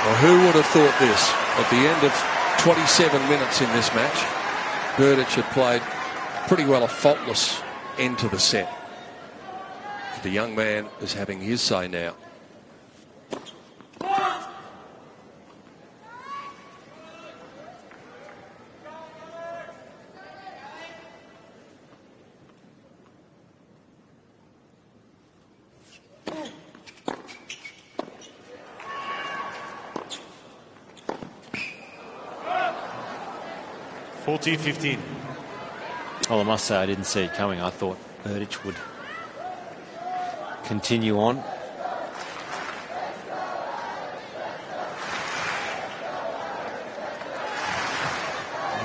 Well, who would have thought this? At the end of 27 minutes in this match, Berdych had played pretty well a faultless end to the set. The young man is having his say now. $14-15. Well, I must say I didn't see it coming. I thought Berdych would continue on.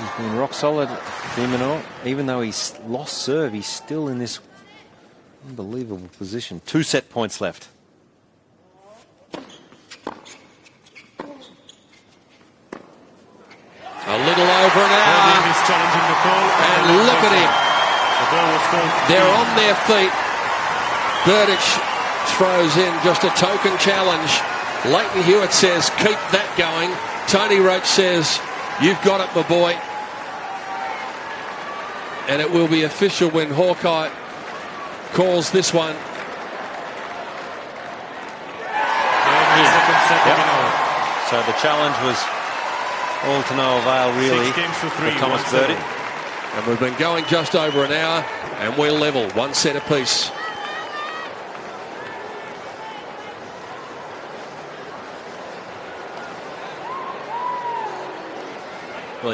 He's been rock solid, Minaur. Even though he's lost serve, he's still in this unbelievable position. 2 set points left. A little over an hour. And look at him. They're on their feet. Berdych throws in just a token challenge. Leighton Hewitt says, keep that going. Tony Roach says, you've got it, my boy. And it will be official when Hawkeye calls this one. set to Minaur. So the challenge was all to no avail, really, 6 games to 3, for Thomas 1-7. Berdych. And we've been going just over an hour, and we're level, 1 set apiece. Well,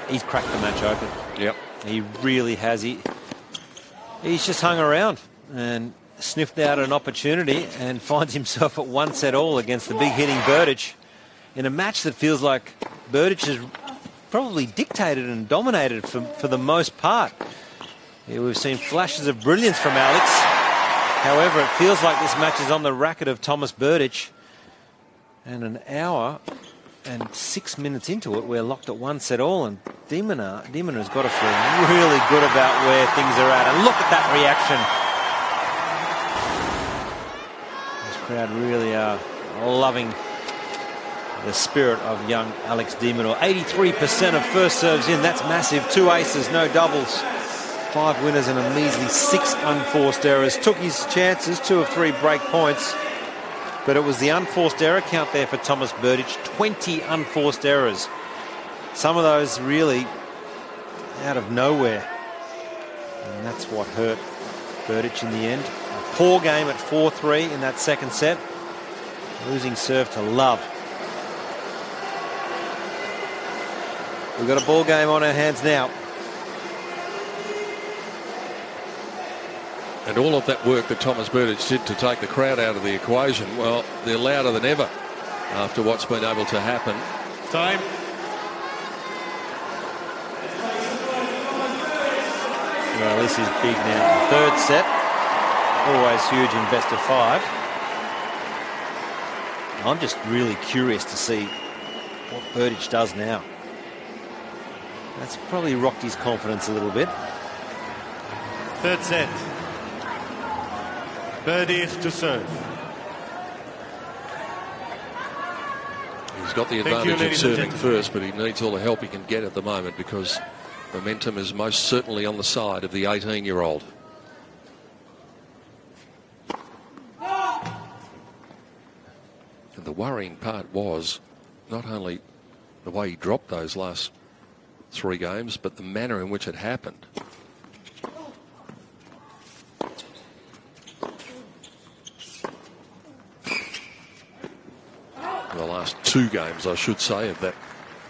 he's cracked the match open. Yep. He really has. He's just hung around and sniffed out an opportunity and finds himself at 1 set all against the big hitting Berdych in a match that feels like Berdych has probably dictated and dominated for the most part. Yeah, we've seen flashes of brilliance from Alex. However, it feels like this match is on the racket of Thomas Berdych. And an hour and 6 minutes into it, we're locked at 1 set all, and Dimonar's got to feel really good about where things are at. And look at that reaction. This crowd really are loving the spirit of young Alex de Minaur. 83% of first serves in. That's massive. 2 aces, no doubles. 5 winners and a measly 6 unforced errors. Took his chances, 2 of 3 break points. But it was the unforced error count there for Thomas Berdych. 20 unforced errors. Some of those really out of nowhere. And that's what hurt Berdych in the end. A poor game at 4-3 in that second set. Losing serve to Love. We've got a ball game on our hands now. And all of that work that Thomas Berdych did to take the crowd out of the equation, well, they're louder than ever after what's been able to happen. Time. Well, this is big now. Third set. Always huge in best of 5. I'm just really curious to see what Berdych does now. That's probably rocked his confidence a little bit. Third set. Berdych to serve. He's got the Thank you, advantage of ladies and serving gentlemen. first, but he needs all the help he can get at the moment because momentum is most certainly on the side of the 18-year-old. And the worrying part was not only the way he dropped those last 3 games, but the manner in which it happened. The last 2 games, I should say, of that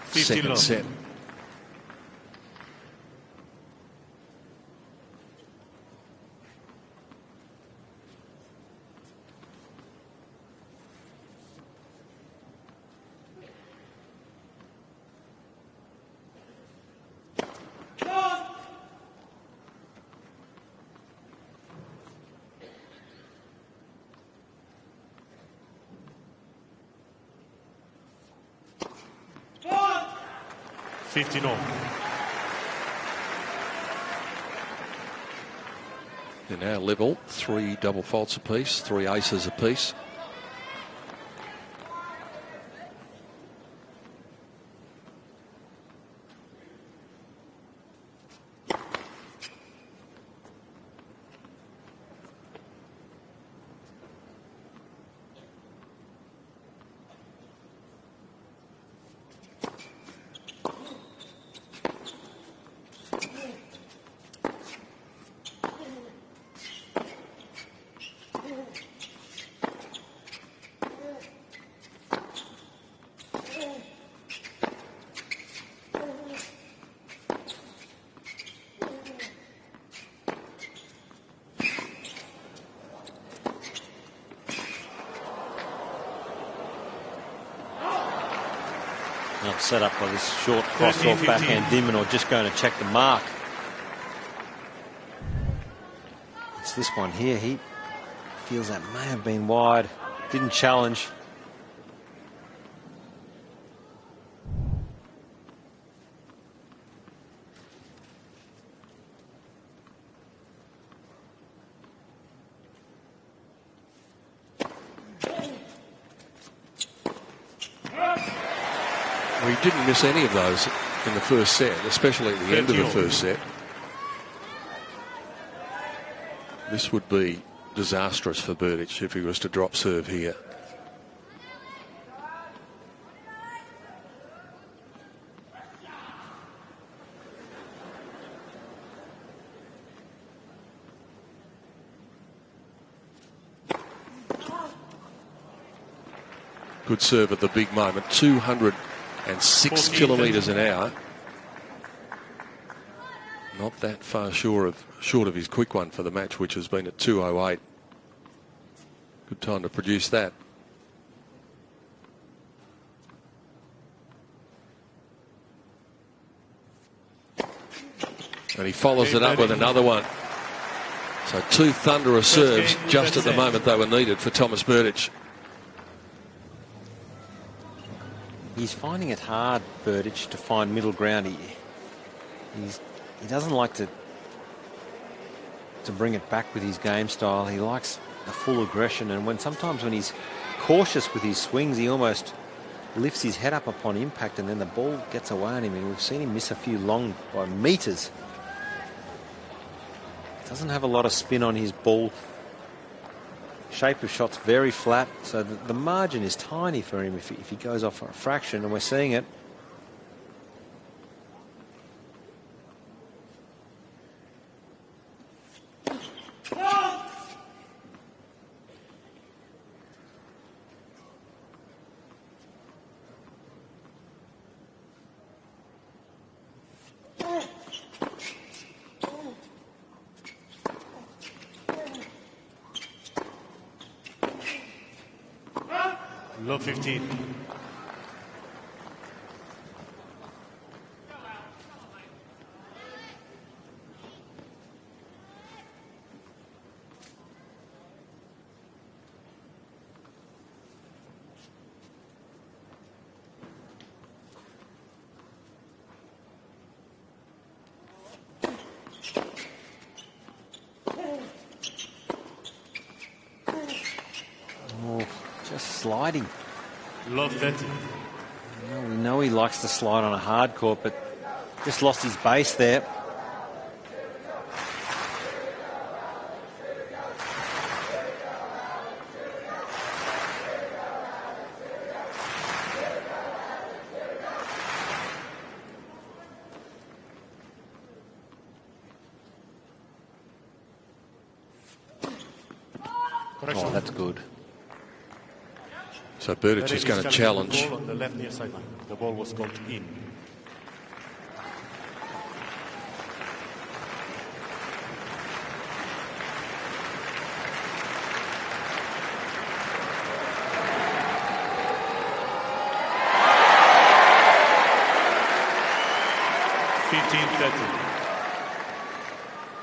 50 second love. set. They're now level, 3 double faults apiece, 3 aces apiece. Now set up by this short cross-off backhand. de Minaur just going to check the mark. It's this one here. He feels that may have been wide. Didn't challenge. He didn't miss any of those in the first set, especially at the end of the first set. This would be disastrous for Berdych if he was to drop serve here. Good serve at the big moment. 206 kilometres an hour. Not that far short of his quick one for the match, which has been at 2:08. Good time to produce that. And he follows it up with another one. So 2 thunderous serves just at the moment they were needed for Thomas Berdych. He's finding it hard, Berdych, to find middle ground. He doesn't like to bring it back with his game style. He likes the full aggression, and sometimes when he's cautious with his swings, he almost lifts his head up upon impact, and then the ball gets away on him, and we've seen him miss a few long by metres. Doesn't have a lot of spin on his ball. Shape of shot's very flat, so the margin is tiny for him if he goes off for a fraction, and we're seeing it. Low 15. Oh, just sliding. Low 30. Well, we know he likes to slide on a hard court, but just lost his base there. Oh, that's good. So Berdych is going to challenge. On the left near sideline. The ball was called in.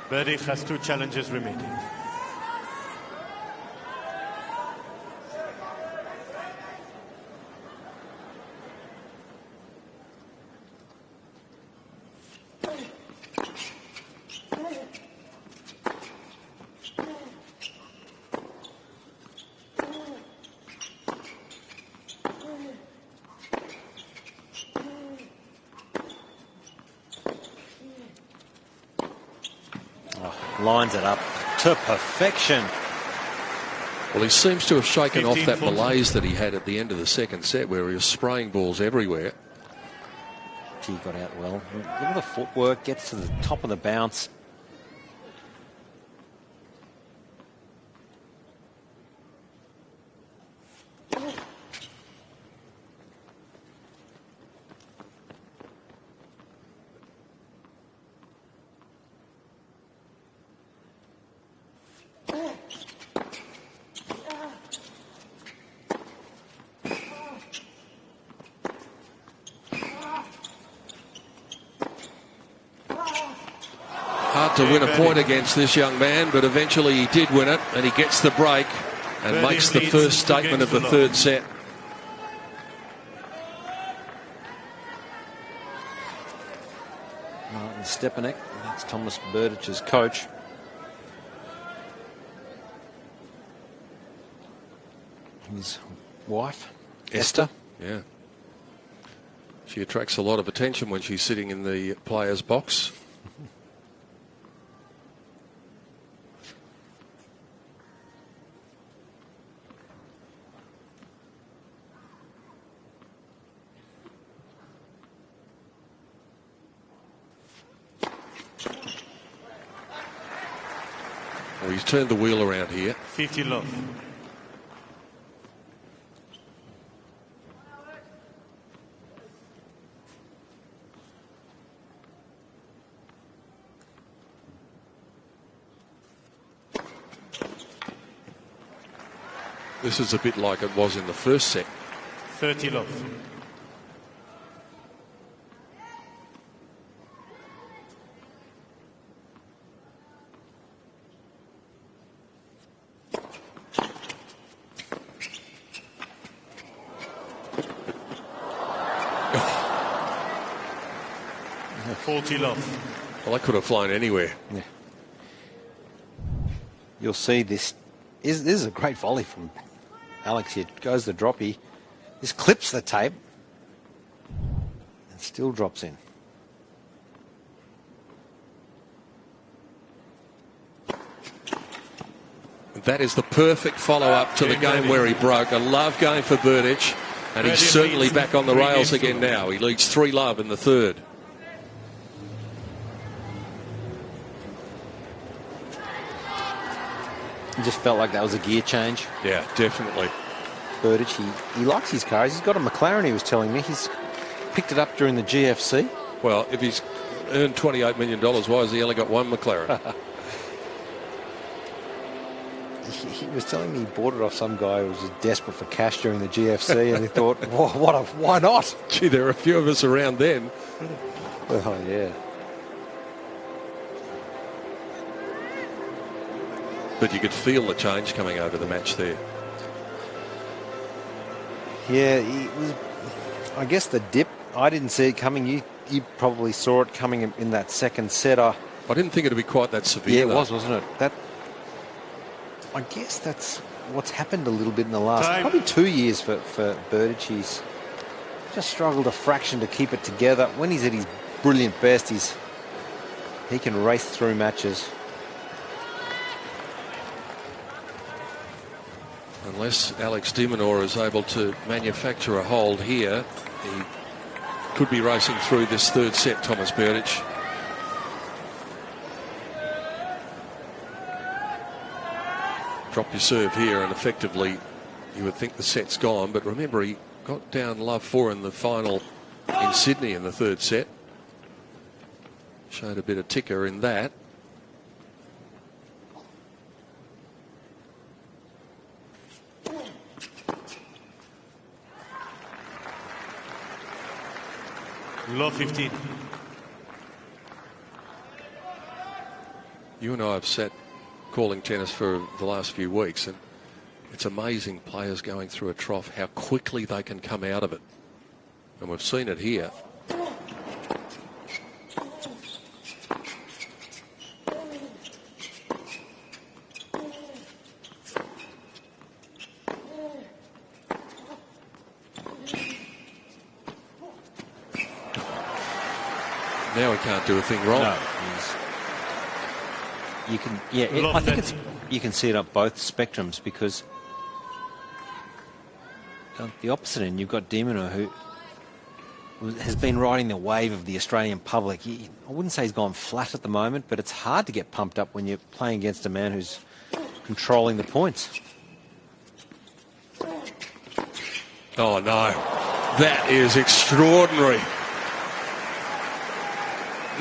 Berdych has 2 challenges remaining. Lines it up to perfection. Well, he seems to have shaken off that malaise that he had at the end of the second set, where he was spraying balls everywhere. He got out well. Look at the footwork, gets to the top of the bounce. Hard to win a point against this young man, but eventually he did win it, and he gets the break and makes the first statement of the third set. Martin Stepanek, that's Thomas Berdych's coach. His wife, Esther. Yeah. She attracts a lot of attention when she's sitting in the players' box. Well, he's turned the wheel around here. 50 love. This is a bit like it was in the first set. 30 love. Oh. 40 love. Well, that could have flown anywhere. Yeah. You'll see this. This is a great volley from Alex here. Goes the droppy. This clips the tape and still drops in. That is the perfect follow-up to the game where he broke. A love game for Berdych, and he's certainly back on the rails again now. He leads 3-love in the third. It just felt like that was a gear change. Yeah, definitely. Berdych, he likes his cars. He's got a McLaren, he was telling me. He's picked it up during the GFC. Well, if he's earned $28 million, why has he only got one McLaren? He was telling me he bought it off some guy who was desperate for cash during the GFC, and he thought, why not? Gee, there are a few of us around then. Oh, yeah. But you could feel the change coming over the match there. Yeah, I guess the dip, I didn't see it coming. You probably saw it coming in that second set. I didn't think it would be quite that severe. Yeah, it was, wasn't it? I guess that's what's happened a little bit in the last probably 2 years for Berdych. He's just struggled a fraction to keep it together. When he's at his brilliant best, he can race through matches. Unless Alex Minaur is able to manufacture a hold here, he could be racing through this third set, Thomas Berdych. Drop your serve here, and effectively you would think the set's gone. But remember, he got down love 4 in the final in Sydney in the third set. Showed a bit of ticker in that. Love 15. You and I have sat calling tennis for the last few weeks, and it's amazing players going through a trough, how quickly they can come out of it. And we've seen it here. Now he can't do a thing wrong. No, you can, yeah. I think you can see it up both spectrums, because on the opposite end, you've got Minaur, who has been riding the wave of the Australian public. I wouldn't say he's gone flat at the moment, but it's hard to get pumped up when you're playing against a man who's controlling the points. Oh no, that is extraordinary.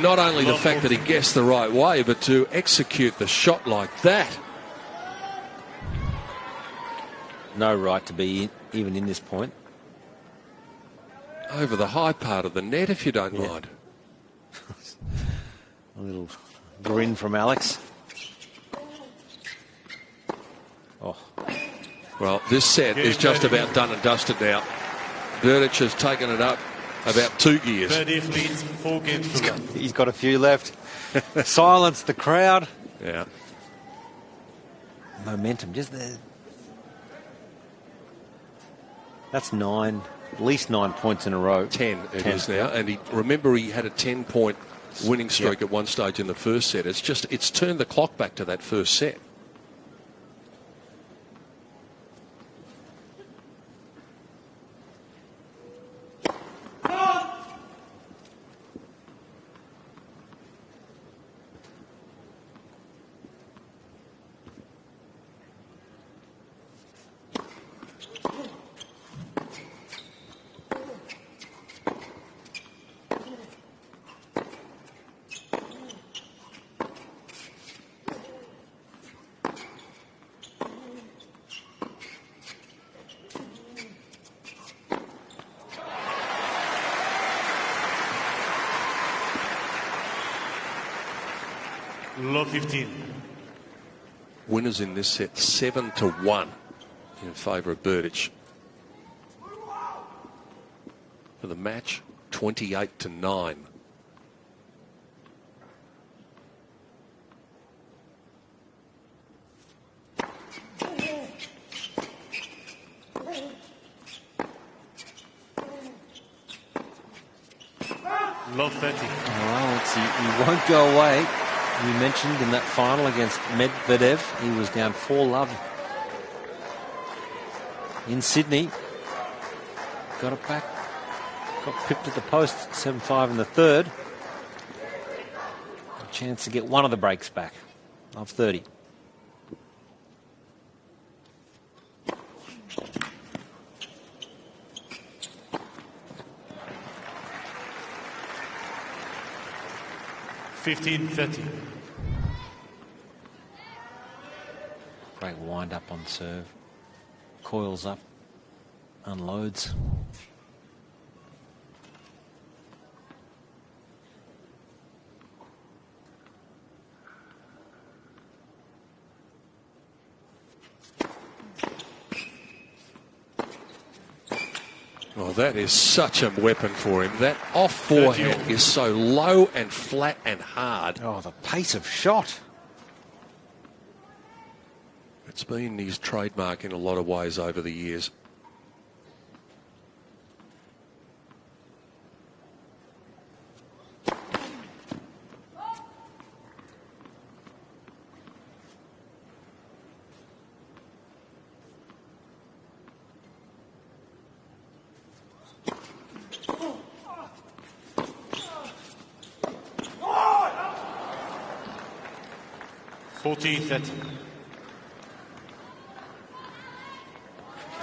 Not only the fact that he guessed the right way, but to execute the shot like that. No right to be even in this point. Over the high part of the net, if you don't mind. A little grin from Alex. Oh. Well, this set is just about done and dusted now. Berdych has taken it up about 2 gears. Berdych leads 4 games to 1. He's got a few left. Silence the crowd. Yeah. Momentum just there. That's 9, at least 9 points in a row. 10 it is now. And remember he had a 10-point winning streak at one stage in the first set. It's turned the clock back to that first set. Love 15. Winners in this set 7-1 in favour of Berdych. For the match, 28-9. Love 30. Well, he won't go away. You mentioned in that final against Medvedev, he was down 4-love in Sydney. Got it back. Got pipped at the post, 7-5 in the third. A chance to get one of the breaks back. Love 30. Great wind up on serve. Coils up. Unloads. Oh, that is such a weapon for him. That off forehand is so low and flat and hard. Oh, the pace of shot. It's been his trademark in a lot of ways over the years.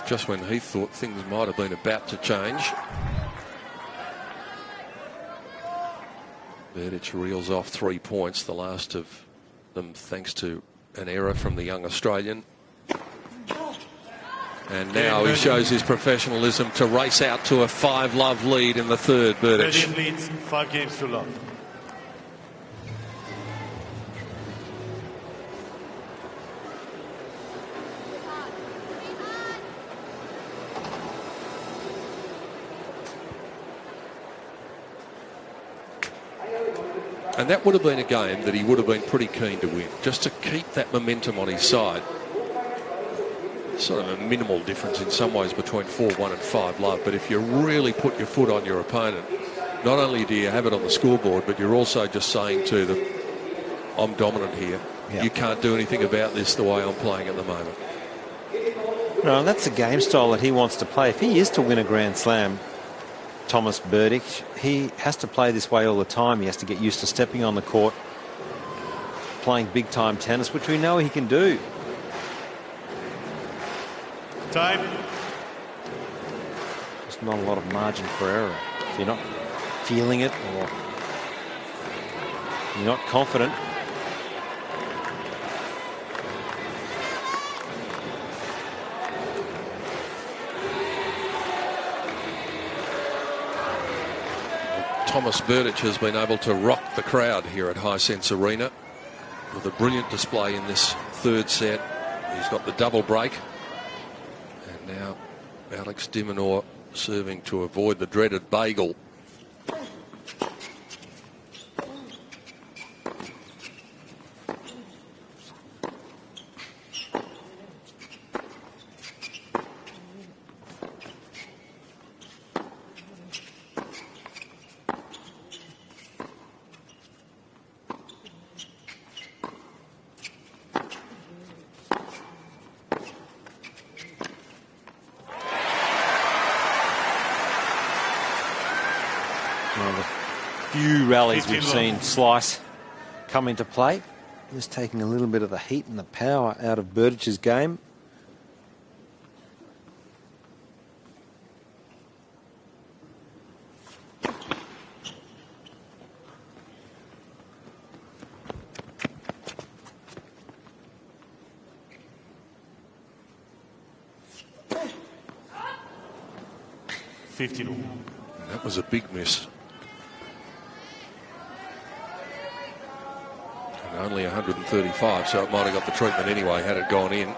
Just when he thought things might have been about to change. Berdych reels off 3 points, the last of them thanks to an error from the young Australian. And now he shows his professionalism to race out to a 5-love lead in the third. Berdych leads 5 games to love. And that would have been a game that he would have been pretty keen to win, just to keep that momentum on his side. Sort of a minimal difference in some ways between 4-1 and 5-love, but if you really put your foot on your opponent, not only do you have it on the scoreboard, but you're also just saying to them, I'm dominant here. Yep. You can't do anything about this the way I'm playing at the moment. No, that's the game style that he wants to play. If he is to win a Grand Slam, Thomas Berdych, he has to play this way all the time. He has to get used to stepping on the court, playing big-time tennis, which we know he can do. Time. There's not a lot of margin for error. If you're not feeling it or you're not confident, Thomas Berdych has been able to rock the crowd here at Hisense Arena with a brilliant display in this third set. He's got the double break. And now Alex de Minaur serving to avoid the dreaded bagel. Rallies we've seen Slice come into play. Just taking a little bit of the heat and the power out of Berdych's game. That was a big miss. Only 135, so it might have got the treatment anyway had it gone in.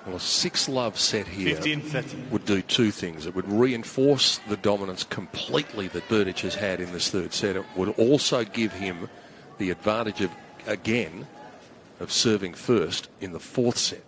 Well, a 6-love set here 15-30. would do two things. It would reinforce the dominance completely that Berdych has had in this third set. It would also give him the advantage of, again, of serving first in the fourth set.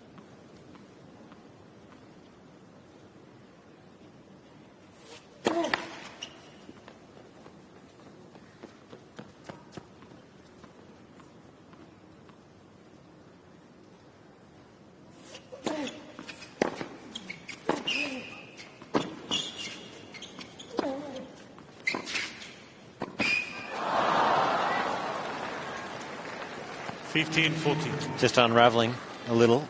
Just unravelling a little.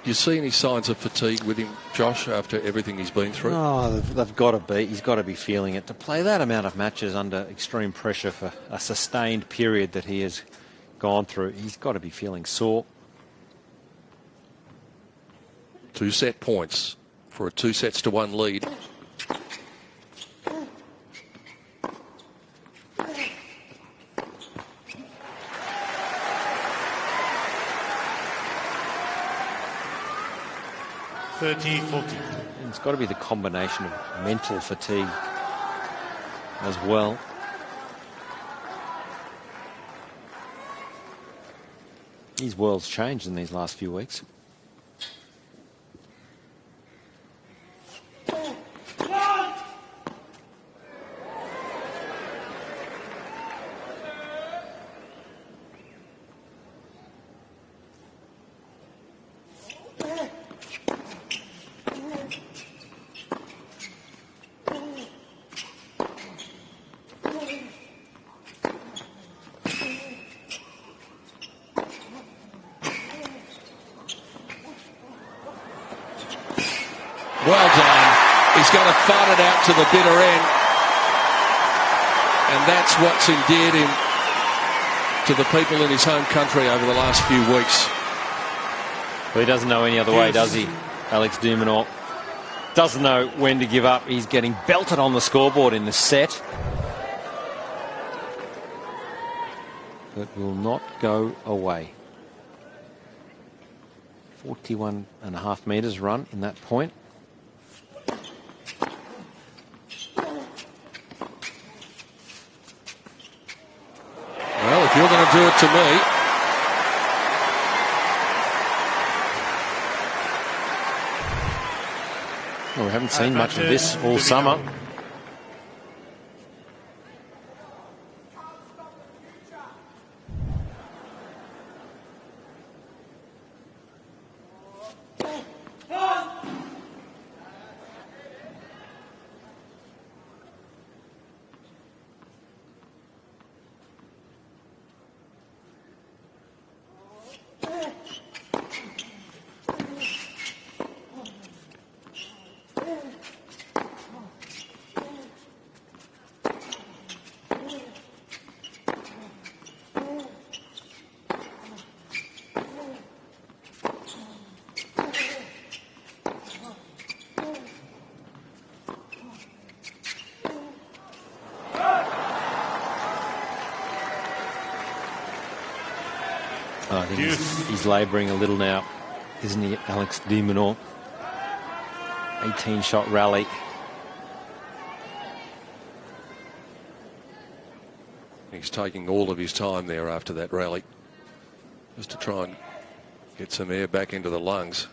Do you see any signs of fatigue with him, Josh, after everything he's been through? Oh, they've got to be. He's got to be feeling it. To play that amount of matches under extreme pressure for a sustained period that he has gone through, he's got to be feeling sore. 2 set points for a 2-1 lead. It's got to be the combination of mental fatigue as well. His world's changed in these last few weeks. Well done. He's going to fight it out to the bitter end. And that's what's endeared him to the people in his home country over the last few weeks. Well, he doesn't know any other way, does he? Alex de Minaur doesn't know when to give up. He's getting belted on the scoreboard in the set, but will not go away. 41.5 metres run in that point. Well, if you're going to do it to me. Well, we haven't seen much of this all summer. I think he's labouring a little now, isn't he, Alex de Minaur? 18-shot rally. He's taking all of his time there after that rally, just to try and get some air back into the lungs.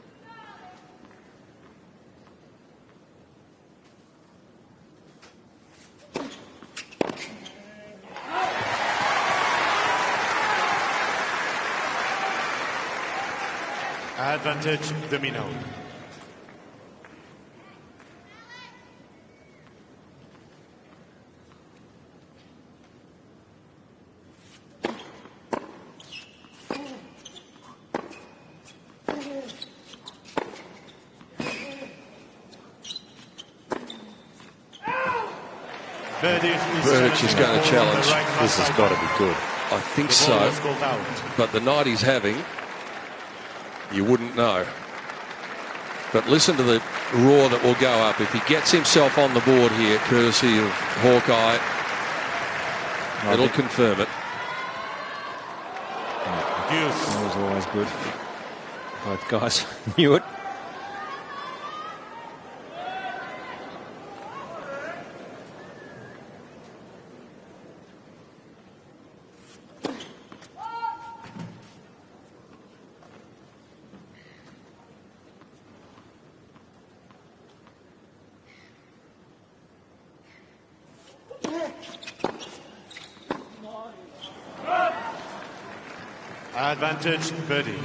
Advantage, de Minaur. Berdych is going to challenge. This has got to be good. I think so. But the night he's having, you wouldn't know. But listen to the roar that will go up if he gets himself on the board here, courtesy of Hawkeye. It'll confirm it. That was always good. Both guys knew it. Advantage, Berdych.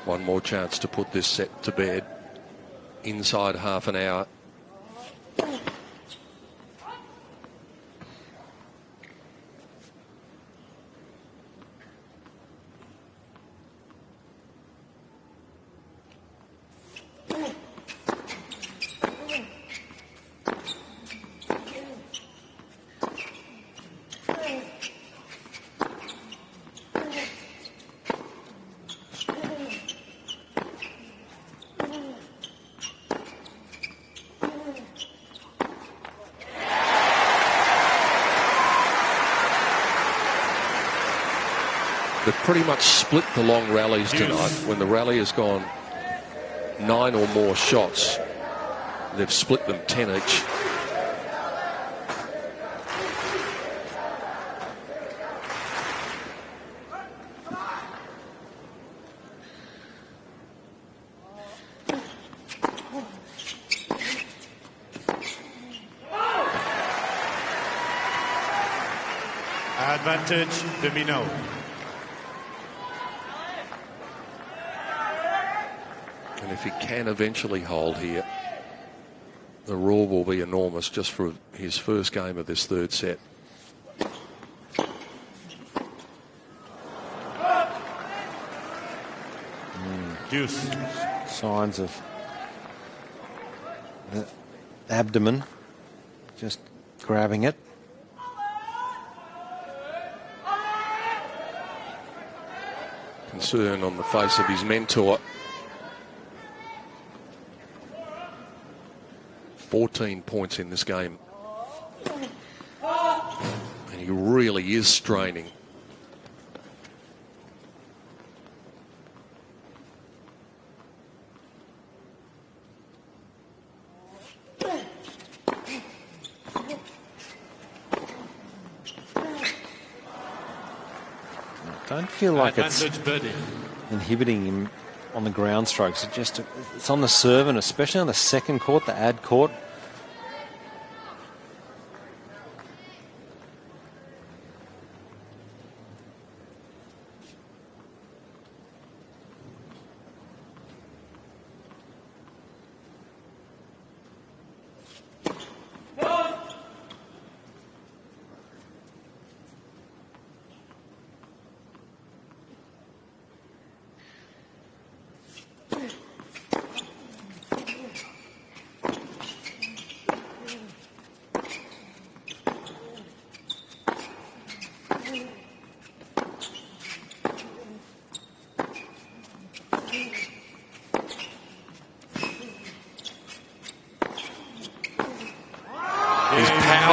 One more chance to put this set to bed inside half an hour. They've pretty much split the long rallies tonight. When the rally has gone 9 or more shots, they've split them 10 each. Advantage, the Minaur. And if he can eventually hold here, the roar will be enormous just for his first game of this third set. Deuce. Signs of the abdomen, just grabbing it. Concern on the face of his mentor. 14 points in this game. And he really is straining. Don't feel like it's inhibiting him on the ground strokes. It's on the serve, and especially on the second court, the ad court.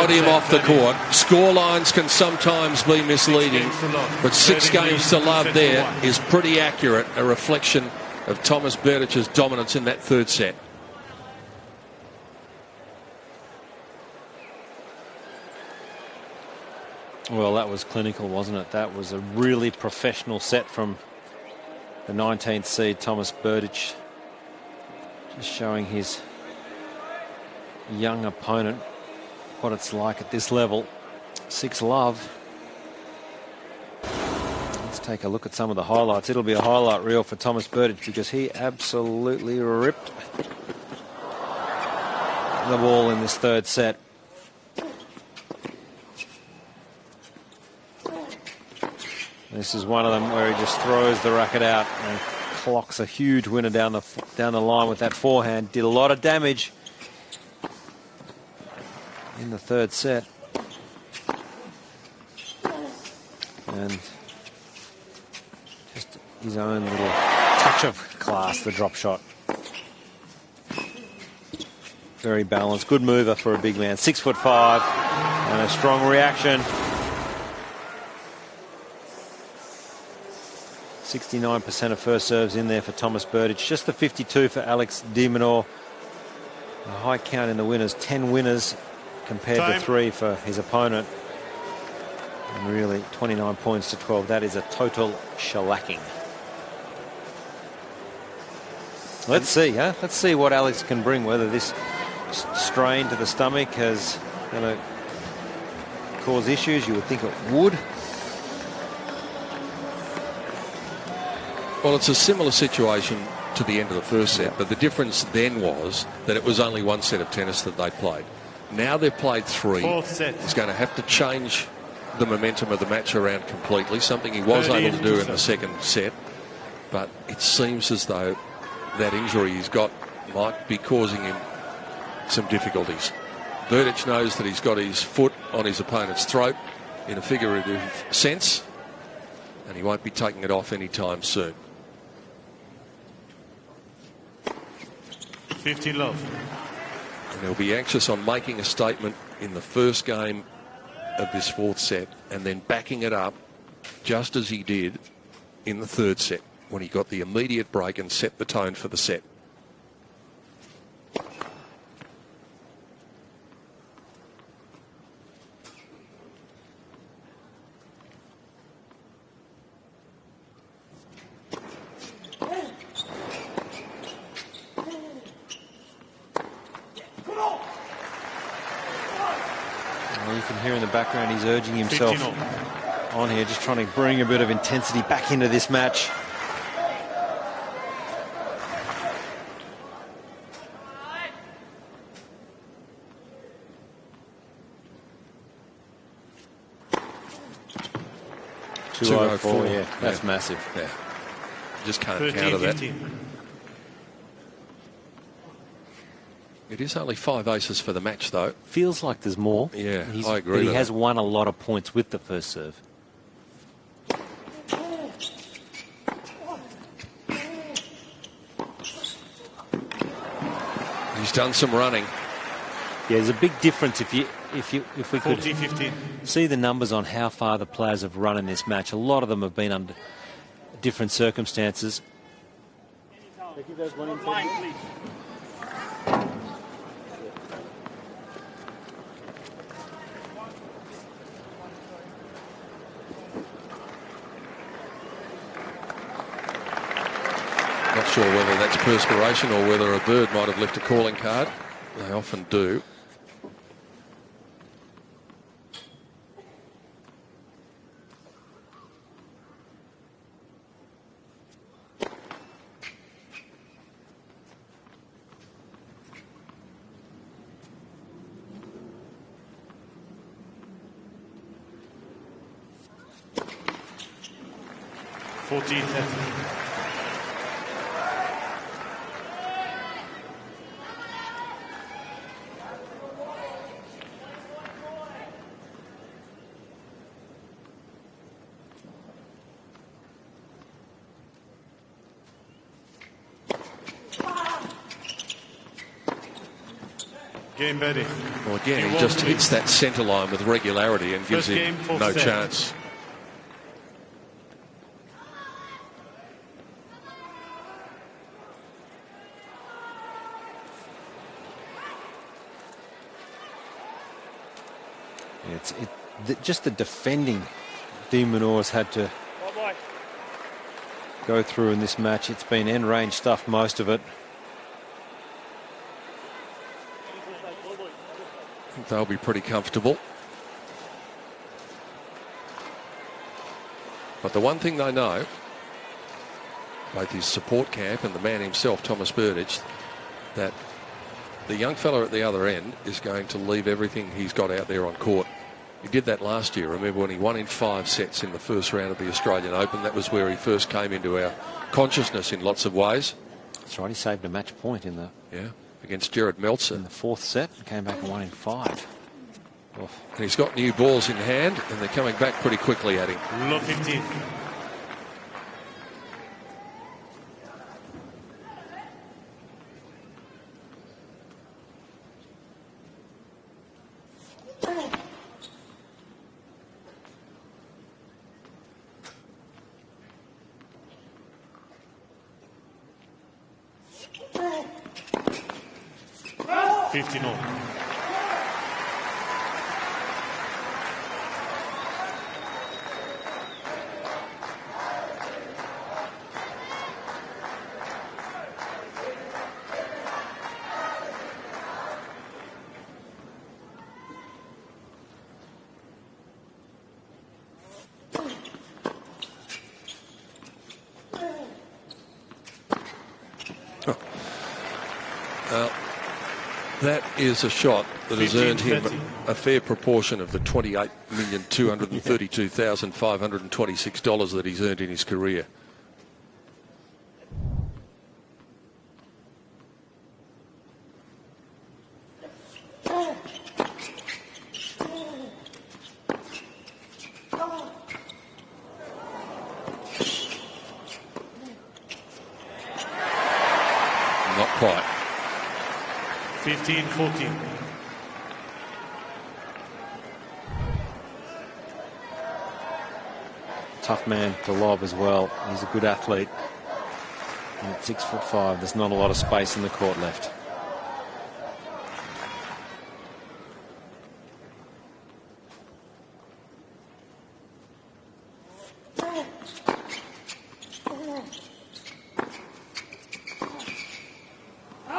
Him off the court. Score lines can sometimes be misleading, but 6 games to love there is pretty accurate, a reflection of Thomas Berdych's dominance in that third set. Well, that was clinical, wasn't it? That was a really professional set from the 19th seed Thomas Berdych, just showing his young opponent what it's like at this level. 6-love. Let's take a look at some of the highlights. It'll be a highlight reel for Thomas Berdych because he absolutely ripped the ball in this third set. This is one of them where he just throws the racket out and clocks a huge winner down the line with that forehand. Did a lot of damage in the third set. And just his own little touch of class, the drop shot. Very balanced, good mover for a big man. 6'5", and a strong reaction. 69% of first serves in there for Thomas Berdych. Just the 52 for Alex de Minaur. A high count in the winners. 10 winners compared to 3 for his opponent. And really, 29 points to 12. That is a total shellacking. Let's see, huh? Let's see what Alex can bring. Whether this strain to the stomach is going to cause issues. You would think it would. Well, it's a similar situation to the end of the first set, but the difference then was that it was only one set of tennis that they played. Now they've played 3. He's going to have to change the momentum of the match around completely, something he was able to do in the second set. But it seems as though that injury he's got might be causing him some difficulties. Berdych knows that he's got his foot on his opponent's throat in a figurative sense, and he won't be taking it off anytime soon. 50 love. And he'll be anxious on making a statement in the first game of this fourth set and then backing it up just as he did in the third set when he got the immediate break and set the tone for the set. You can hear in the background he's urging himself on here, just trying to bring a bit of intensity back into this match. .204, yeah, that's massive. Yeah, just can't counter that. 15. It is only 5 aces for the match, though. Feels like there's more. Yeah, I agree. But he with has that. won a lot of points with the first serve. He's done some running. Yeah, there's a big difference if we could 40-15. see the numbers on how far the players have run in this match. A lot of them have been under different circumstances. Not sure whether that's perspiration or whether a bird might have left a calling card. They often do. Game Berdych. Well, again, he just hits that centre line with regularity and gives him no chance. Just the defending de Minaur's had to go through in this match. It's been end range stuff, most of it. I think they'll be pretty comfortable. But the one thing they know, both his support camp and the man himself, Thomas Berdych, that the young fella at the other end is going to leave everything he's got out there on court He did that last year. Remember when he won in 5 sets in the first round of the Australian Open? That was where he first came into our consciousness in lots of ways. That's right. He saved a match point in the against Jared Meltzer in the 4th set and came back and won in 5. And he's got new balls in hand, and they're coming back pretty quickly at him. Love 15. That is a shot that has earned him a fair proportion of the $28,232,526 that he's earned in his career. Not quite. 15-14. Tough man to lob as well. He's a good athlete. And at 6'5", there's not a lot of space in the court left.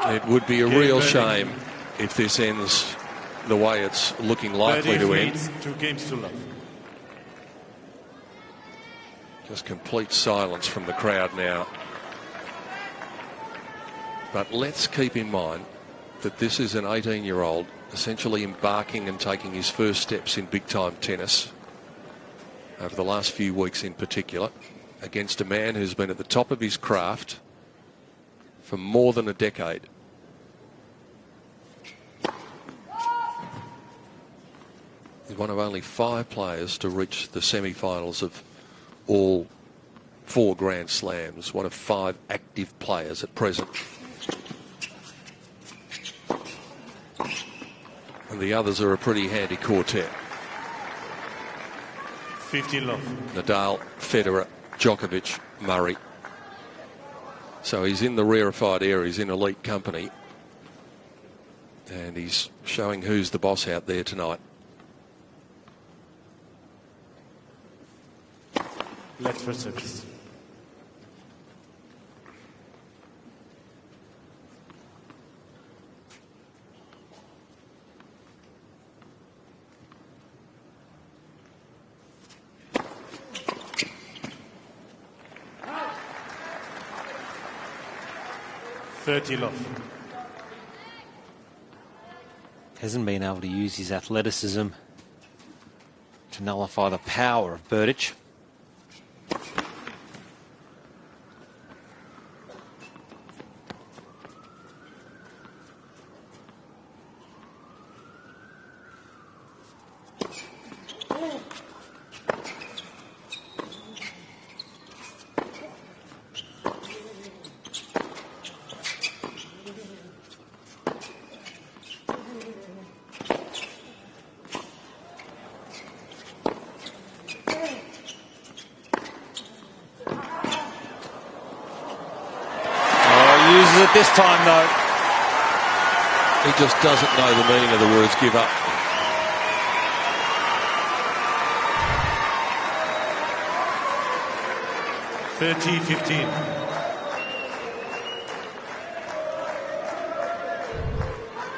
It would be a real shame if this ends the way it's looking likely to end. 2 games to love. Just complete silence from the crowd now. But let's keep in mind that this is an 18-year-old essentially embarking and taking his first steps in big-time tennis over the last few weeks in particular, against a man who's been at the top of his craft for more than a decade. He's one of only 5 players to reach the semi-finals of all 4 Grand Slams, one of 5 active players at present. And the others are a pretty handy quartet. 15 love. Nadal, Federer, Djokovic, Murray. So he's in the rarefied air, he's in elite company. And he's showing who's the boss out there tonight. Let's for service. Love. Hasn't been able to use his athleticism to nullify the power of Berdych. This time, though, he just doesn't know the meaning of the words give up. (30-15).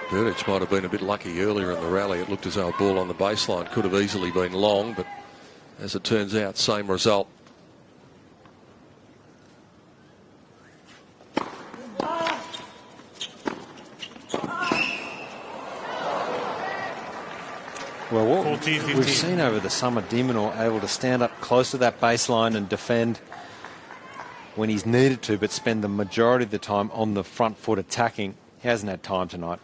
Berdych might have been a bit lucky earlier in the rally. It looked as though a ball on the baseline could have easily been long, but as it turns out, same result. Well, what 14-15. we've seen over the summer, Minaur able to stand up close to that baseline and defend when he's needed to, but spend the majority of the time on the front foot attacking. He hasn't had time tonight.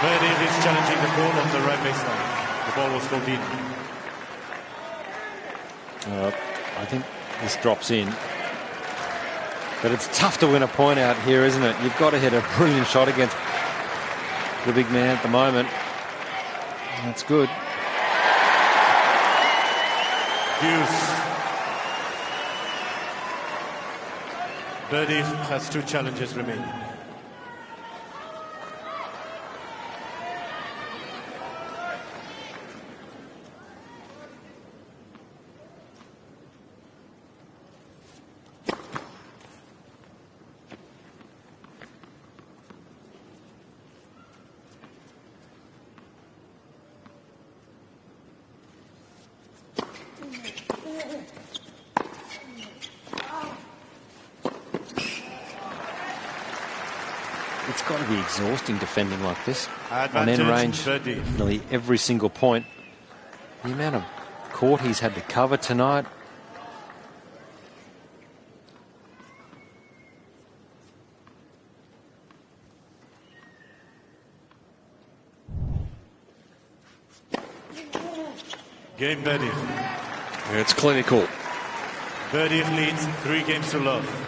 Berdych is challenging the ball on the right baseline. The ball was called in. I think this drops in. But it's tough to win a point out here, isn't it? You've got to hit a brilliant shot against the big man at the moment. That's good. Deuce. Berdych has 2 challenges remaining. It's got to be exhausting defending like this. Advantage on end range, Berdych. nearly every single point. The amount of court he's had to cover tonight. Game Berdych. Yeah, it's clinical. Berdych leads 3 games to love.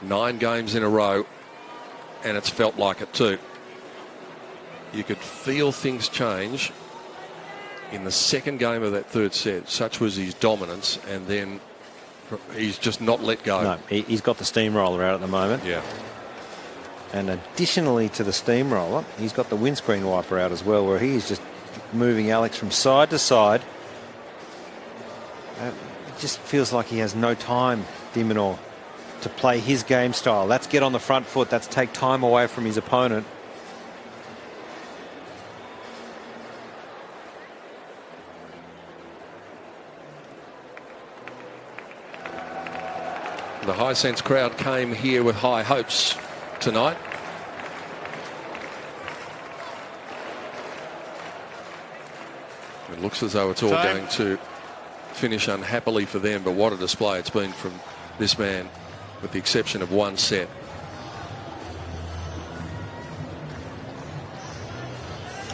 Nine games in a row, and it's felt like it too. You could feel things change in the second game of that third set. Such was his dominance, and then he's just not let go. No, he's got the steamroller out at the moment. Yeah. And additionally to the steamroller, he's got the windscreen wiper out as well, where he is just moving Alex from side to side. It just feels like he has no time, Minaur, to play his game style. That's get on the front foot. That's take time away from his opponent. The high sense crowd came here with high hopes tonight. It looks as though it's all going to finish unhappily for them, but what a display it's been from this man, with the exception of one set.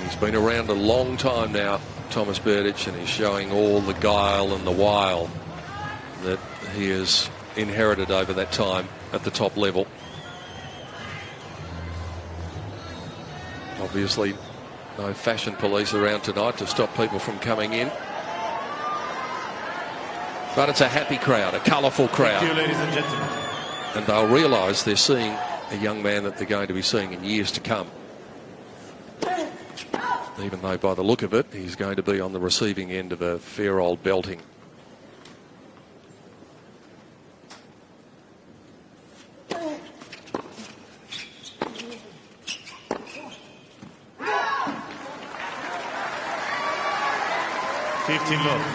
He's been around a long time now, Thomas Berdych, and he's showing all the guile and the wile that he has inherited over that time at the top level. Obviously, no fashion police around tonight to stop people from coming in. But it's a happy crowd, a colourful crowd. Thank you, ladies and gentlemen. And they'll realise they're seeing a young man that they're going to be seeing in years to come. Even though by the look of it, he's going to be on the receiving end of a fair old belting. Love.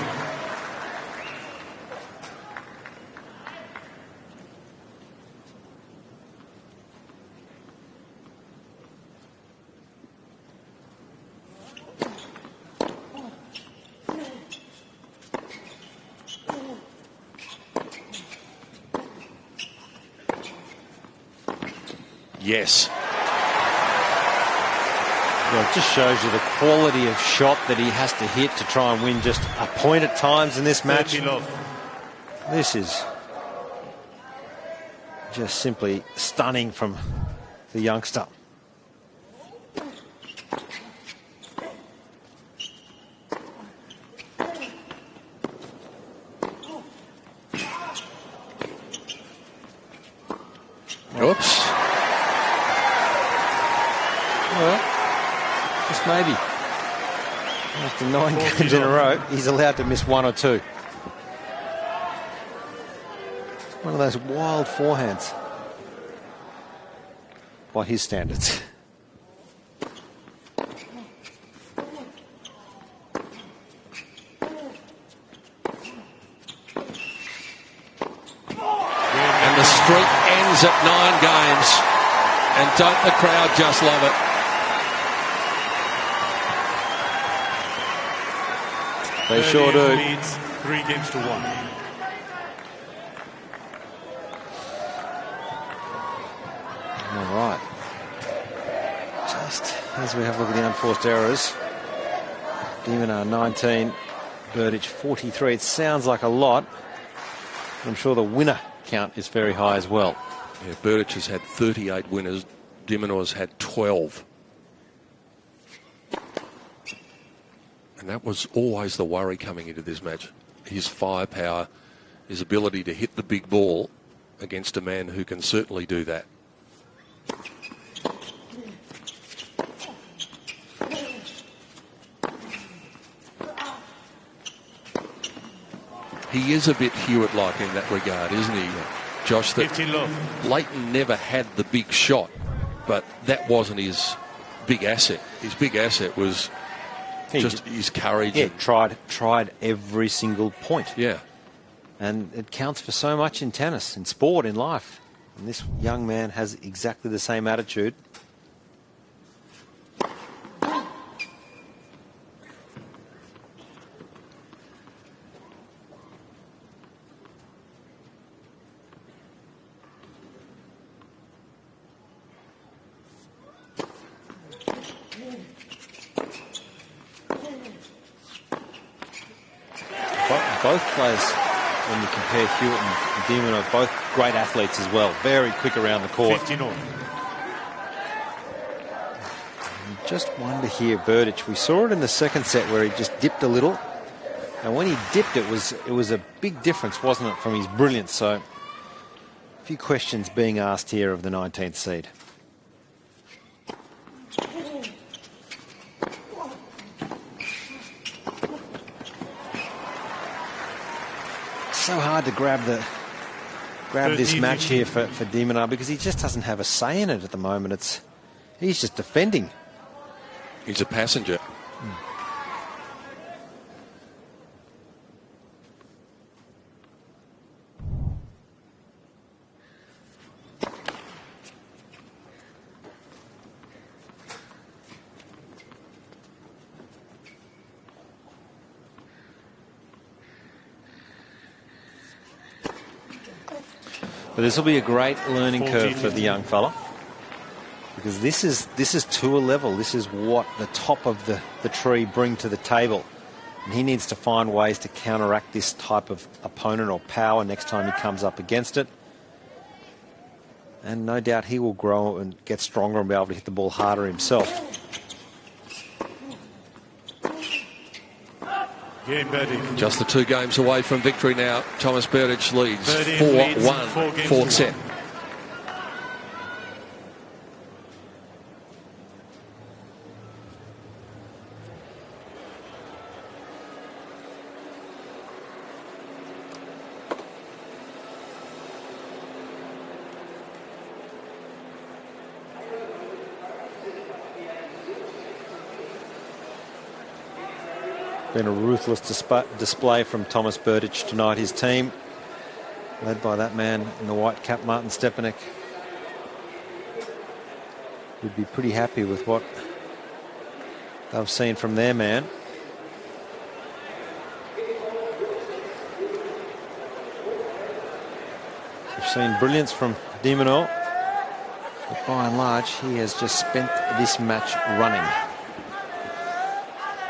Yes. Well, it just shows you the quality of shot that he has to hit to try and win just a point at times in this match. This is just simply stunning from the youngster. Oops. Well, just maybe. After 9 games in a row, he's allowed to miss 1 or 2. One of those wild forehands by his standards. And the streak ends at 9 games. And don't the crowd just love it? They sure do. Leads 3 games to 1. All right. Just as we have a look at the unforced errors, Minaur 19, Berdych 43. It sounds like a lot. I'm sure the winner count is very high as well. Yeah, Berdych has had 38 winners. Minaur's had 12. And that was always the worry coming into this match. His firepower, his ability to hit the big ball against a man who can certainly do that. He is a bit Hewitt-like in that regard, isn't he, Josh? That Leighton never had the big shot, but that wasn't his big asset. His big asset was just his courage. Yeah, tried every single point. Yeah. And it counts for so much in tennis, in sport, in life. And this young man has exactly the same attitude. Both players, when you compare Hewitt and Demon, are both great athletes as well. Very quick around the court. 50-0. Just wonder here, Berdych. We saw it in the second set where he just dipped a little. And when he dipped, it was a big difference, wasn't it, from his brilliance? So a few questions being asked here of the 19th seed. So hard to grab this match here for Minaur because he just doesn't have a say in it at the moment. He's just defending. He's a passenger. But this will be a great learning curve for the young fella, because this is tour level. This is what the top of the tree bring to the table, and he needs to find ways to counteract this type of opponent or power next time he comes up against it. And no doubt he will grow and get stronger and be able to hit the ball harder himself. Just the 2 games away from victory now. Thomas Berdych leads 4-1, fourth set. Been a ruthless display from Thomas Berdych tonight. His team, led by that man in the white cap, Martin Stepanek, would be pretty happy with what they've seen from their man. We've seen brilliance from Minaur, but by and large he has just spent this match running.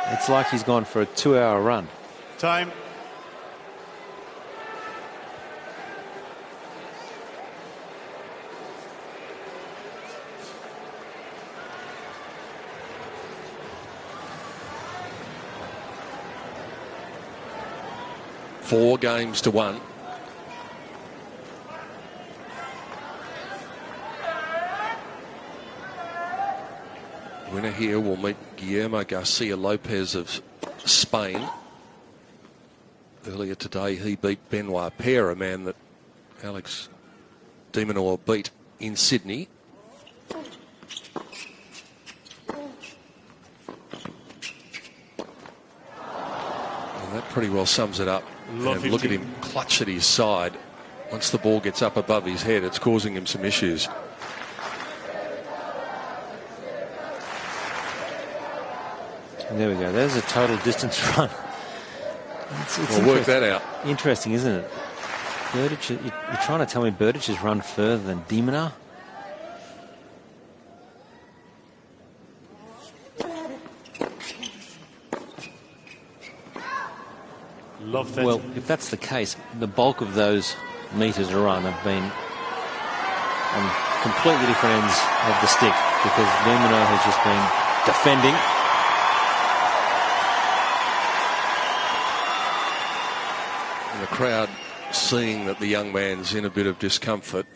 It's like he's gone for a 2-hour run. Time. 4 games to 1. Winner here will meet Guillermo Garcia Lopez of Spain. Earlier today, he beat Benoit Paire, a man that Alex de Minaur beat in Sydney. And that pretty well sums it up. And look at him clutch at his side. Once the ball gets up above his head, it's causing him some issues. There we go. There's a total distance run. We'll work that out. Interesting, isn't it? Berdych, you're trying to tell me Berdych has run further than de Minaur? Love that. Well, if that's the case, the bulk of those metres run have been on completely different ends of the stick, because de Minaur has just been defending. And the crowd seeing that the young man's in a bit of discomfort.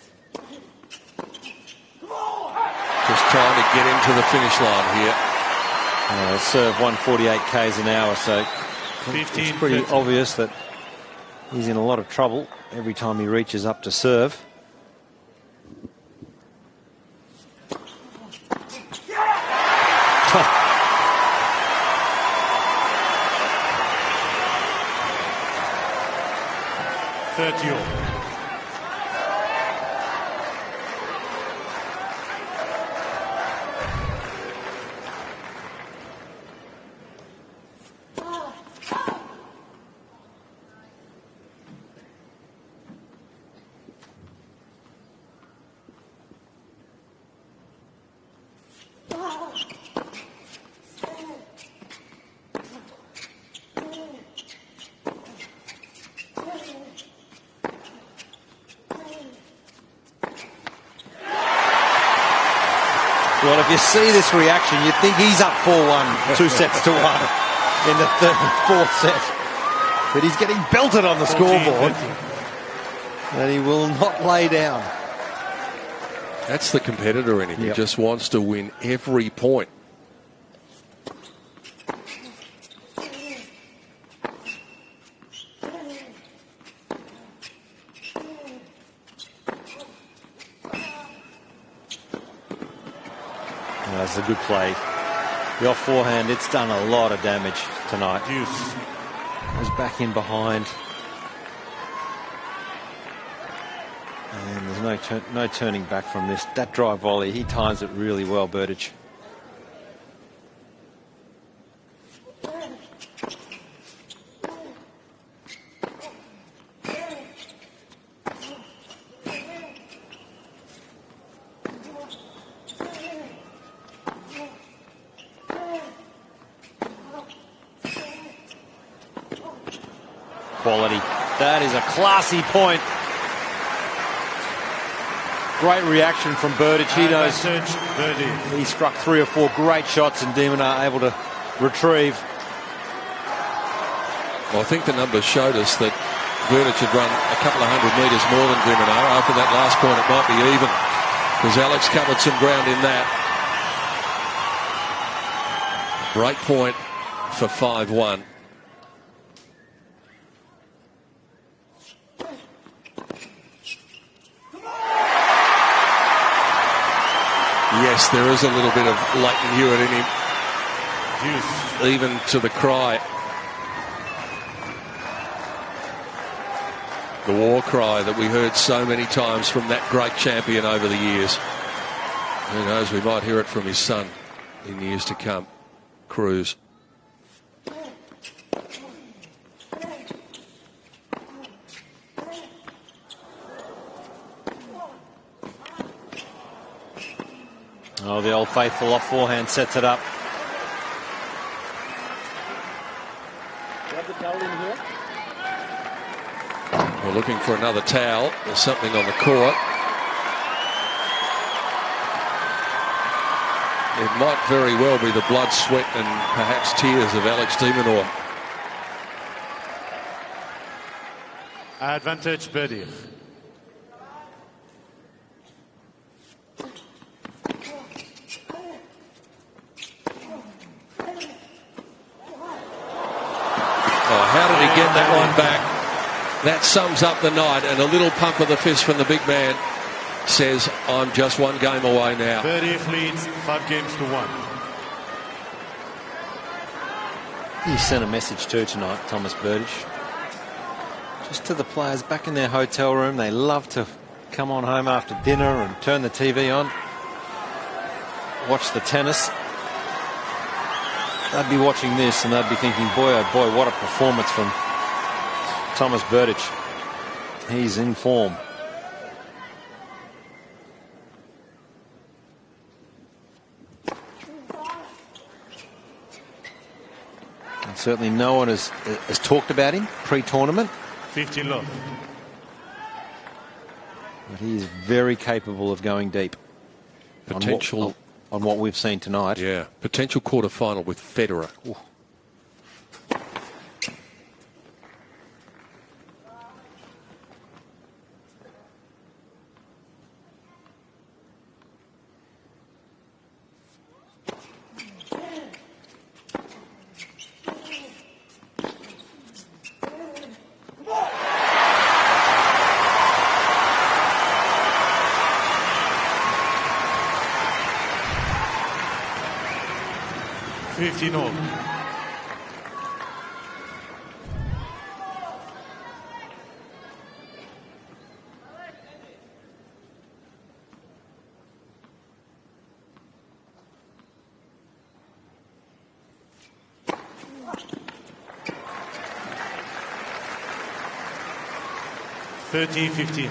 Just trying to get him to the finish line here. Serve 148 k's an hour, so 15, it's pretty 15. obvious that he's in a lot of trouble every time he reaches up to serve. Well, if you see this reaction, you'd think he's up 4-1, 2 sets to 1 in the third and fourth set. But he's getting belted on the scoreboard. And he will not lay down. That's the competitor in him. He just wants to win every point. That's a good play. The off forehand, it's done a lot of damage tonight. Deuce. Was back in behind. And there's no turning back from this. That drive volley, he times it really well, Berdych. Quality. That is a classy point. Great reaction from Berdych. He knows he struck 3 or 4 great shots and de Minaur able to retrieve. Well, I think the numbers showed us that Berdych had run a couple of 100 metres more than de Minaur. After that last point, it might be even, because Alex covered some ground in that. Break point for 5-1. Yes, there is a little bit of Leighton Hewitt in him. Even to the cry. The war cry that we heard so many times from that great champion over the years. Who knows, we might hear it from his son in years to come. Cruz. Oh, the old faithful off forehand sets it up. We're looking for another towel. There's something on the court. It might very well be the blood, sweat and perhaps tears of Alex de Minaur. Advantage Berdych. Oh, how did he get that one back? That sums up the night, and a little pump of the fist from the big man says, I'm just one game away now. Berdych leads 5 games to 1. He sent a message too tonight, Thomas Berdych. Just to the players back in their hotel room. They love to come on home after dinner and turn the TV on, watch the tennis. They'd be watching this and they'd be thinking, boy, oh boy, what a performance from Thomas Berdych. He's in form. And certainly no one has talked about him pre-tournament. 50 love. But he is very capable of going deep. Potential on what we've seen tonight. Yeah, potential quarter-final with Federer. Ooh. All. $30-15.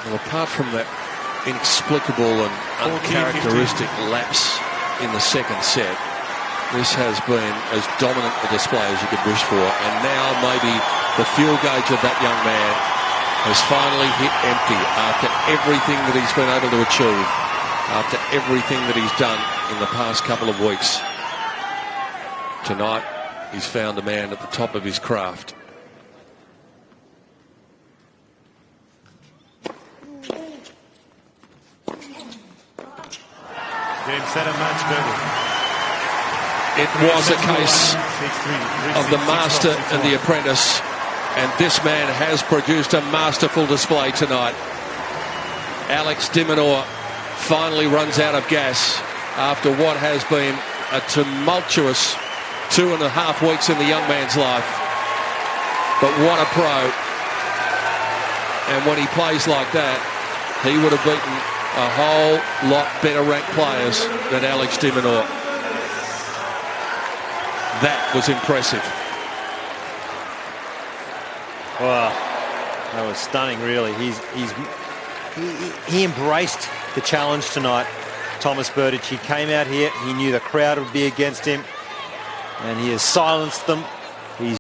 Well, apart from that inexplicable and uncharacteristic lapse in the second set, this has been as dominant a display as you could wish for. And now maybe the fuel gauge of that young man has finally hit empty after everything that he's been able to achieve, after everything that he's done in the past couple of weeks. Tonight, he's found a man at the top of his craft. Game, set, and match, Berdych. It was a case of the master and the apprentice, and this man has produced a masterful display tonight. Alex de Minaur finally runs out of gas after what has been a tumultuous 2.5 weeks in the young man's life. But what a pro. And when he plays like that, he would have beaten a whole lot better ranked players than Alex de Minaur. That was impressive. Wow, that was stunning, really. He embraced the challenge tonight, Thomas Berdych. He came out here, he knew the crowd would be against him, and he has silenced them.